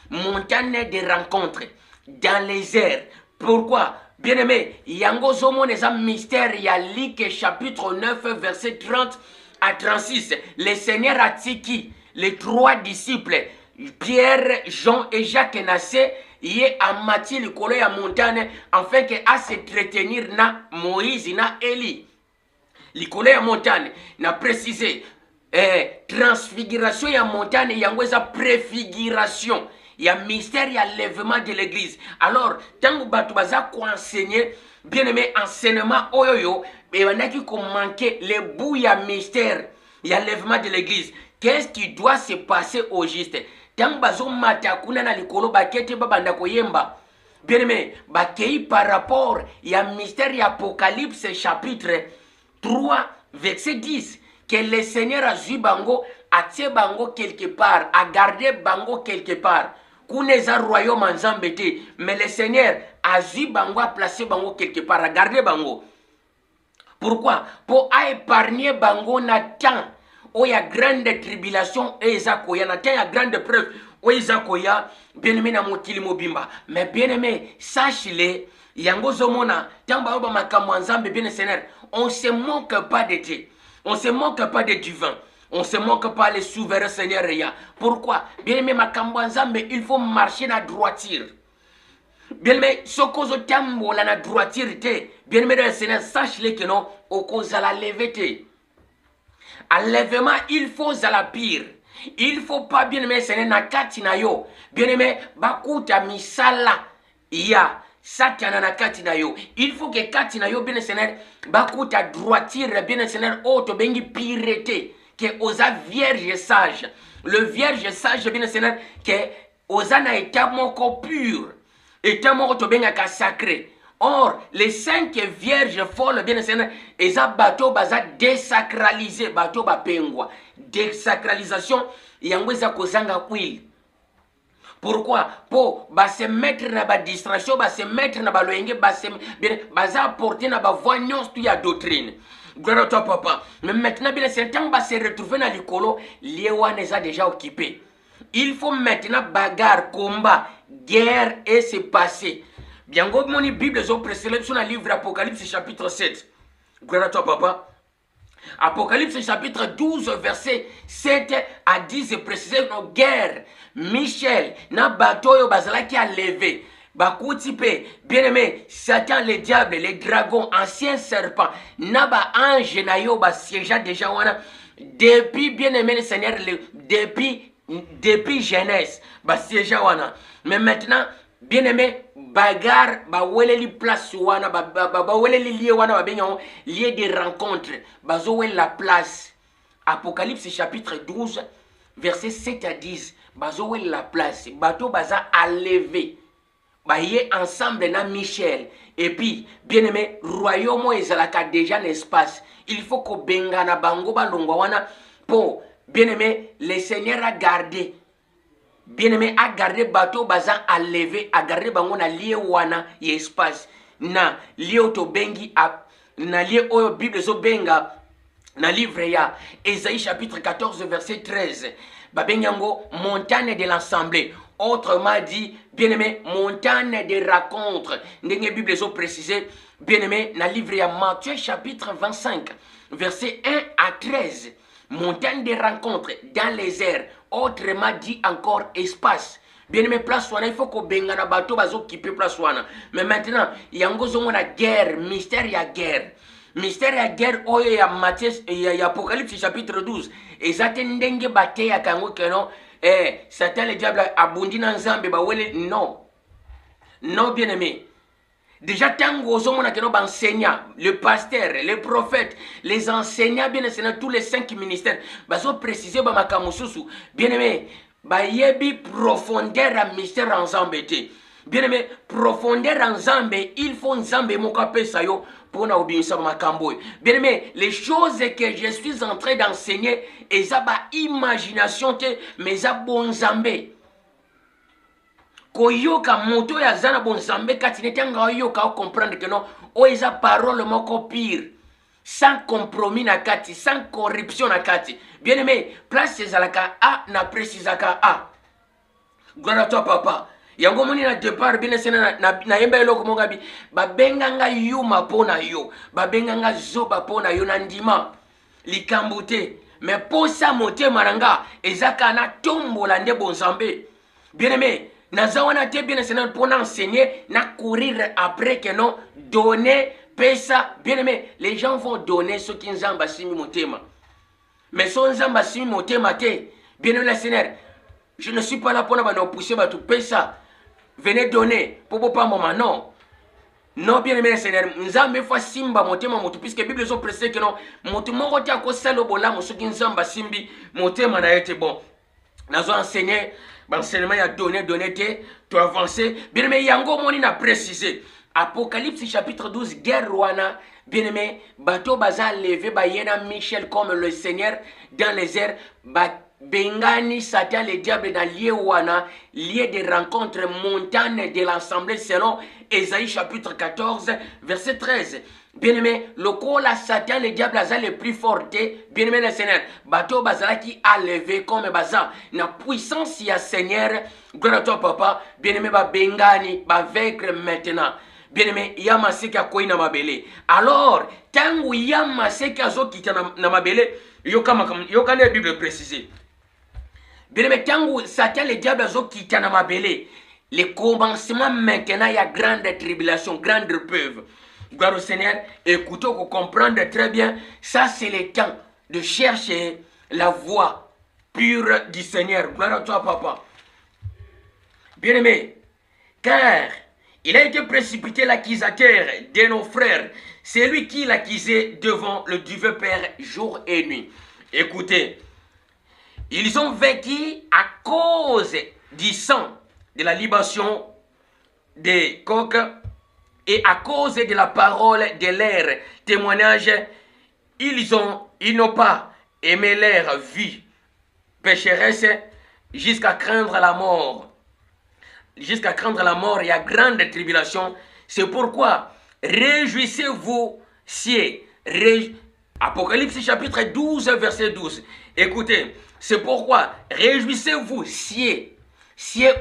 Speaker 1: Montagne de rencontres. Dans les airs. Pourquoi? Bien-aimé, yango zomo neza mystère ya Luc chapitre 9 verset 30 à 36. Le Seigneur a tiki les trois disciples Pierre, Jean et Jacques Nassé yé a mati le colo ya montagne afin que à se entretenir na Moïse na Élie. Le colo ya montagne na précisé transfiguration ya montagne yango eza préfiguration. Il y a mystère, il y a lèvement de l'église. Alors, tant que tu vas enseigner, bien aimé, enseignement, oyoyo, et on a qui manqué les bouts, il y a mystère, il y a lèvement de l'église. Qu'est-ce qui doit se passer au juste? Tant que tu matakuna na likolo bakete babanda koyemba. Bien aimé, bakei par rapport, il y a mystère, il y a Apocalypse chapitre 3, verset 10. Que le Seigneur a vu bango, a tient bango quelque part, a gardé bango quelque part. Kouneza royaume en Zambété, mais le Seigneur a vu bango, a placé bango quelque part, a gardé bango. Pourquoi? Pour épargner bango na temps. Oh, il y a grande tribulation et il y a grande preuve. Oh, Isakoya, bien aimé na mokili mobimba. Mais bien aimé, sache-le, yango zomona, tamba oba makambo nzambe bien Seigneur, on se moque pas de Dieu. On se moque pas de divin. On se moque pas les souverains Seigneur. Pourquoi? Bien aimé makambo nzambe, il faut marcher dans la droiture. Bien aimé, ce cause tambo la droiture, bien aimé dans le Seigneur, sache-le que non, au cause à la levée. Enlèvement, il faut à la pire. Il faut pas bien aimé Seigneur na kati na yo. Bien aimé, bakuta misala ya satana na kati na yo. Il faut que kati na yo bien Seigneur bakuta droiture bien Seigneur auto bengi pireté que osa vierge sage. Le vierge sage bien Seigneur que osa na état moko pur. État moko to benga ka sacré. Or, les 5 vierges folles, bien Seigneur, ils ont bateau baza désacralisé, bateau ba pengwa. Désacralisation, yangweza kozanga huile. Pourquoi? Pour se mettre dans la distraction, se mettre dans la loyenge, baza apporter dans la voyance tout ya doctrine. Gloire à toi, papa. Mais maintenant, bien Seigneur, va se retrouver dans l'écolo, les ouan les a déjà occupés. Il faut maintenant bagarre, combat, guerre et se passer. Bien, mon Bible, ils ont précédé sur le livre Apocalypse chapitre 7. Gloire à toi, papa. Apocalypse chapitre 12, verset 7 à 10, précisé nos guerres. Michel, na bateau yo bazala qui a levé. Bakutipe, bien aimé, Satan, le diable, les dragons, anciens serpents, na ba ange na yo ba siégeant déjà wana. Depuis, bien aimé, le Seigneur, depuis jeunesse, ba siégeant wana. Mais maintenant, bien aimé, bagarre, ba wele li place wana, ba wele li lié wana, ba benyon, lié de rencontres, ba zo wele la place. Apocalypse chapitre 12, verset 7 à 10, ba zo wele la place, bateau baza à lever, ba yé ensemble na Michel, et puis, bien aimé, royaume ezalaka déjà l'espace, il faut que benga na bango ba longwa wana, pour, bien aimé, le Seigneur a gardé. Bien-aimé, a gardé bateau bazan à lever, a gardé bango na lié wana espace na lié auto bengi na lié oyo Bible zo benga na livre ya Ésaïe chapitre 14 verset 13. Babenyango montagne de l'assemblée. Autrement dit, bien-aimé, montagne de rencontres. Ndenge Bible zo précisé, bien-aimé, na livre ya Matthieu chapitre 25 verset 1 à 13. Montagne de rencontres dans les airs. Autrement dit encore espace. Bien aimé, place wana, il faut que benga na bateau bazo kipe place wana. Mais maintenant, yango zongo na guerre, mystère ya guerre. Mystère ya guerre oyo ya Matthieu ya Apocalypse chapitre 12. Ezate ndenge bate ya kango keno Satan le diable abundi na nzambe ba wele non. Non bien aimé. Déjà, tant que enseignants, le pasteur, les prophètes, les enseignants, bien enseignants, tous les 5 ministères, ils ont précisé, bien aimé, yebi profondeur à mystère en Zambé. Bien aimé, profondeur en Zambé, il faut Zambé mokape sayo pour na obéissance makambo. Bien aimé, les choses que je suis en train d'enseigner, et ça ba imagination mais ça bon Zambé. Koyoka moto ya zana bon zambe kati netanga yoka comprendre que non o eza parole moko pire sans compromis na kati sans corruption na kati bien aimé place ezalaka a na précisaka a gloire à toi papa yango moni na départ bien sena na yemba eloko mongabi babenganga yuma pona yo babenganga zoba pona yo na ndima likambote mais posa motema nanga ezaka na tombola nde bon zambe bien aimé. Nazawana te bien Seigneur pour enseigner, na courir après que non, donner, pesa, bien aimé, les gens vont donner ce qui nous ont simi motema. Mais son nzamba simi motema te, bien aimé Seigneur, je ne suis pas là pour nous pousser à tout pesa, venez donner, pour pas moment, non. Non, bien aimé Seigneur, nzambe fois simba motema motu, puisque la Bible est précise que non, motu moko te ako salo bola, ce qui nzamba simbi motema na été bon. Nous avons enseigné, l'enseignement a donné, tu avancer. Bien aimé, yango moni na précisé. Apocalypse chapitre 12, guerre wana. Bien aimé, bateau baza levé, bayena Michel comme le Seigneur dans les airs. Bengani Satan, le diable dans lié wana, lié de rencontres montagne de l'assemblée selon Ésaïe chapitre 14, verset 13. Bien-aimé, le corps, la Satan, le diable, a le plus fort. Bien-aimé, le Seigneur. Bateau, bazala qui a levé comme baza. Na puissance, ya Seigneur. Gloire à toi, papa. Bien-aimé, ba bengani, ba vaincre maintenant. Bien-aimé, yama seka koi na mabele. Alors, tangu yama seka zo kita na mabele, yoka na Bible précisé. Bien-aimé, tangu Satan, le diable, zo kita na mabele. Le commencement maintenant, il y a grande tribulation, grande preuve. Gloire au Seigneur, écoutez, pour comprendre très bien, ça c'est le temps de chercher la voie pure du Seigneur. Gloire à toi, papa. Bien-aimé, car il a été précipité l'accusateur de nos frères. C'est lui qui l'accusait devant le Dieu Père jour et nuit. Écoutez, ils ont vécu à cause du sang de la libation des coqs et à cause de la parole de leur témoignage, ils n'ont pas aimé leur vie pécheresse jusqu'à craindre la mort. Jusqu'à craindre la mort, il y a grande tribulation. C'est pourquoi réjouissez-vous si Apocalypse chapitre 12 verset 12. Écoutez, c'est pourquoi réjouissez-vous si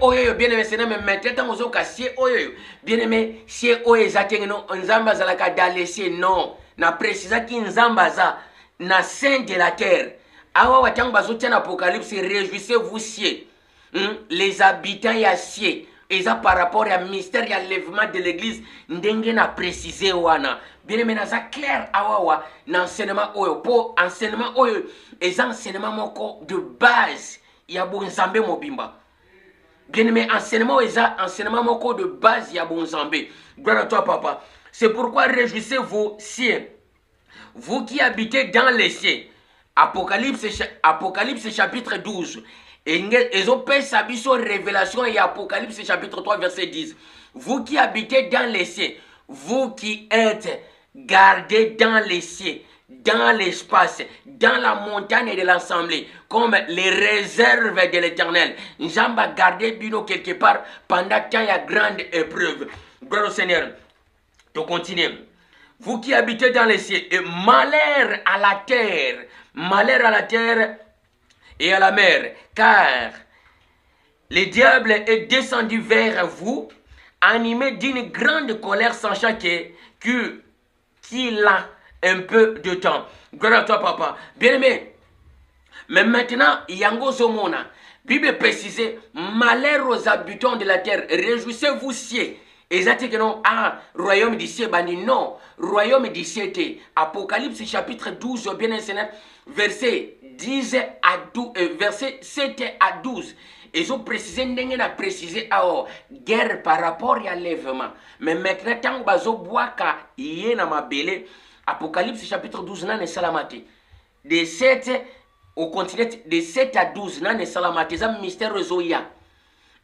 Speaker 1: oyo bien aimé c'est même maintenant aux oka si oyo bien aimé si oyo zakengeno nzamba zalaka dalesi non na précisa ki nzamba za na sein de la terre awa watangu bazotia na Apocalypse réjouissez-vous si les habitants ya si eza par rapport à mystère ya lèvement de l'église ndenge na préciser wana bien aimé na za clair awa na enseignement oyo po enseignement oyo eza enseignement moko de base ya bonzambe mobimba. Bien-aimé, enseignement de base, il y a bon zambé. Gloire à toi, papa. C'est pourquoi réjouissez-vous, cieux, vous qui habitez dans les cieux. Apocalypse chapitre 12. Et ils ont fait sa révélation et Apocalypse chapitre 3, verset 10. Vous qui habitez dans les cieux, vous qui êtes gardés dans les cieux, dans l'espace, dans la montagne de l'assemblée, comme les réserves de l'éternel. Nous avons gardé Bino quelque part pendant qu'il y a grande épreuve. Gloire au Seigneur. Donc continuez. Vous qui habitez dans les cieux, et malheur à la terre et à la mer, car le diable est descendu vers vous, animé d'une grande colère, sachant qu'il a un peu de temps. Gloire à toi, papa. Bien-aimé, mais maintenant, Yango Zomona, Bible précisée, malheur aux habitants de la terre, réjouissez-vous cieux. Exactement que non, royaume du ciel, bandi non, royaume du ciel, Apocalypse chapitre 12, bien enseigné, verset 10 à 12, verset 7 à 12. Ils ont précisé, n'engue na précisé, guerre par rapport à l'enlèvement. Mais maintenant, tant que bazo boaka, yé na mabele, Apocalypse chapitre 12, nan salamate. De 7 au continent, de 7 à 12, nan salamate, ça mystère zoya.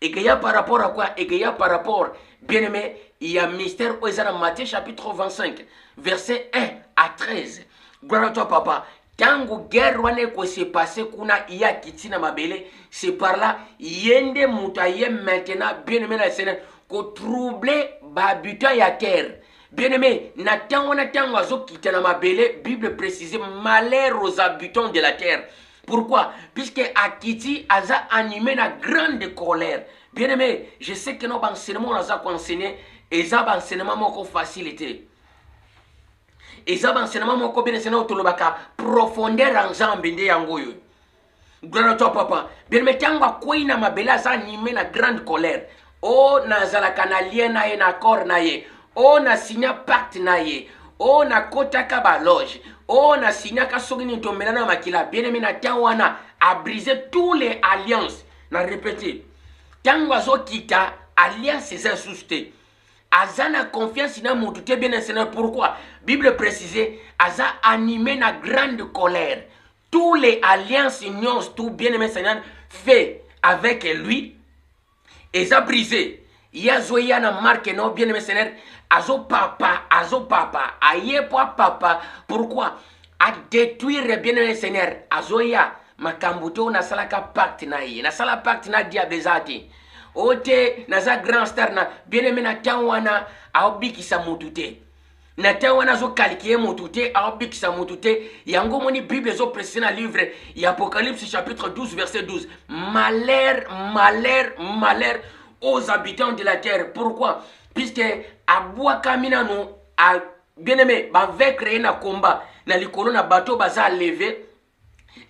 Speaker 1: Et qu'il y a par rapport à quoi? Et qu'il y a par rapport, bien aimé, il y a mystère dans Matthieu chapitre 25, verset 1 à 13. Gloire à toi, papa. Tango guerre wane ko s'est passé kuna iya kitina mabele, c'est par là yende mutaye maintenant bien aimé la Seigneur ko troubler babuta ya terre. Bien aimé, na tango azo kitina mabele, Bible précise malheur aux habitants de la terre. Pourquoi? Puisque Akiti a animé la grande colère. Bien aimé, je sais que nos enseignements ont enseigné et ça enseignement moko facilité. Et ça enseignement moko bien enseigné autolobaka profondeur en zambinde yangoyo. Gloire à toi papa. Bien aimé, tanga quoi na mabela ça animé la grande colère. Oh nazala canalien na ye na corps na ye. Oh na signa pacte na ye. Oh na kota kaba loge. Oh na signa ka sogini tombela na makila. Bien aimé na tawana a brisé tous les alliances. Na répété. Tango azo kita alliance c'est susté. Azana confiance na mutu bien enseigné. Pourquoi? Bible précisée, Aza animé na grande colère. Tous les alliances unions tout bien aimé Seigneur fait avec lui. Et ça brisé. Yazoya na marque non bien aimé Seigneur. Azo papa, aye papa. Pourquoi? A détruire bien aimé Seigneur. Azoya makambuto na salaka pacte na ye. Na sala pacte na diabezati. Ote na za grand star na bien aimé na tawana aobiki sa mutute. na te wana zo calquer motu te abikisa motu te yango moni Bible zo préciser na livre et Apocalypse chapitre 12 verset 12. Malheur, malheur, malheur aux habitants de la terre. Pourquoi? Puisque abwakamina no a bien aimé ba va créer na combat na likolo na bateau baza lever.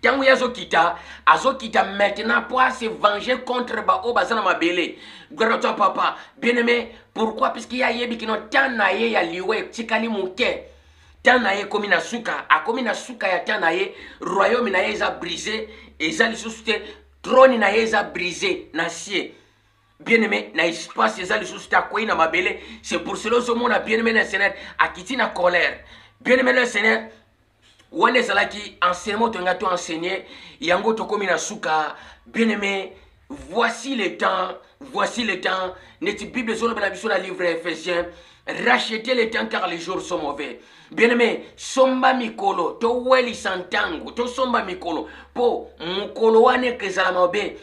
Speaker 1: Tango yazo kita maintenant pour se venger contre ba o bazana mabele. Gloire à papa. Bien aimé, pourquoi? Puisqu'il y a yebi kino tanaye ya liwe tikali muke. Tanaye komi na suka, a komi na suka ya tanaye, royaume na yeza brisé, eza lisuste trône na yeza brisé na sie. Bien aimé, na espace eza lisuste akoi na mabele. C'est pour cela que mon a bien aimé le Seigneur a quitté na colère. Bien aimé le Seigneur. Wane salaki enseignement to ngato enseigner yango to komi na suka. Bien aimé, voici le temps neti Bible zolo bela biso na livre Ephésiens, rachetez le temps car les jours sont mauvais. Bien aimé, somba mikolo to weli santango to somba mikolo po mukolo wane kezala mabe.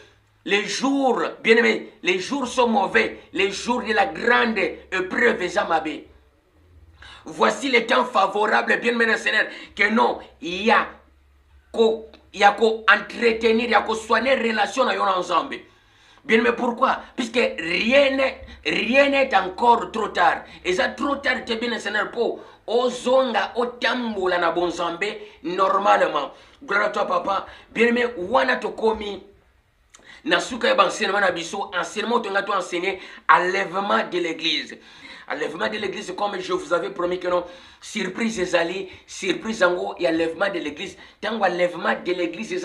Speaker 1: Les jours, bien aimé, les jours sont mauvais, les jours de la grande épreuve ezamabe. Voici les temps favorables, bien aimé Seigneur, que non, il y a qu'au entretenir, il y a qu'au soigner relation à yon ensemble. Bien aimé, pourquoi? Puisque rien n'est encore trop tard. Et ça trop tard, tu es bien Seigneur, pour ozonga otambola na bonzambe normalement. Gloire à toi papa. Bien aimé, wana tokomi nasuka ya enseignement na biso, enseignement to ngato enseigner enlèvement de l'église. Enlèvement de l'église, comme je vous avais promis que non, surprise ezali, surprise ango, et enlèvement de l'église. Tant enlèvement de l'église,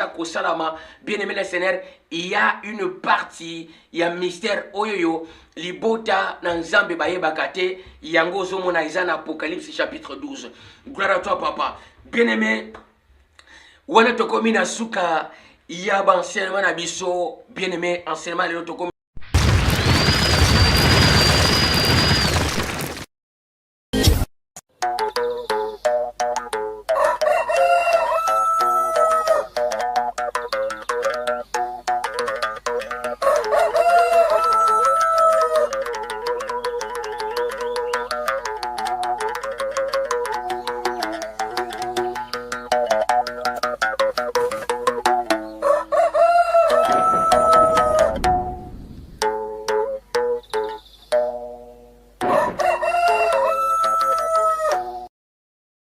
Speaker 1: bien aimé le Seigneur, il y a une partie, il y a un mystère, oyoyo, libota, nanzambe baye bakate, yango zomo na izana Apocalypse chapitre 12. Gloire à toi, papa. Bien aimé, wana tokomi na suka, il y a enseignement na biso, bien aimé, enseignement le tokomi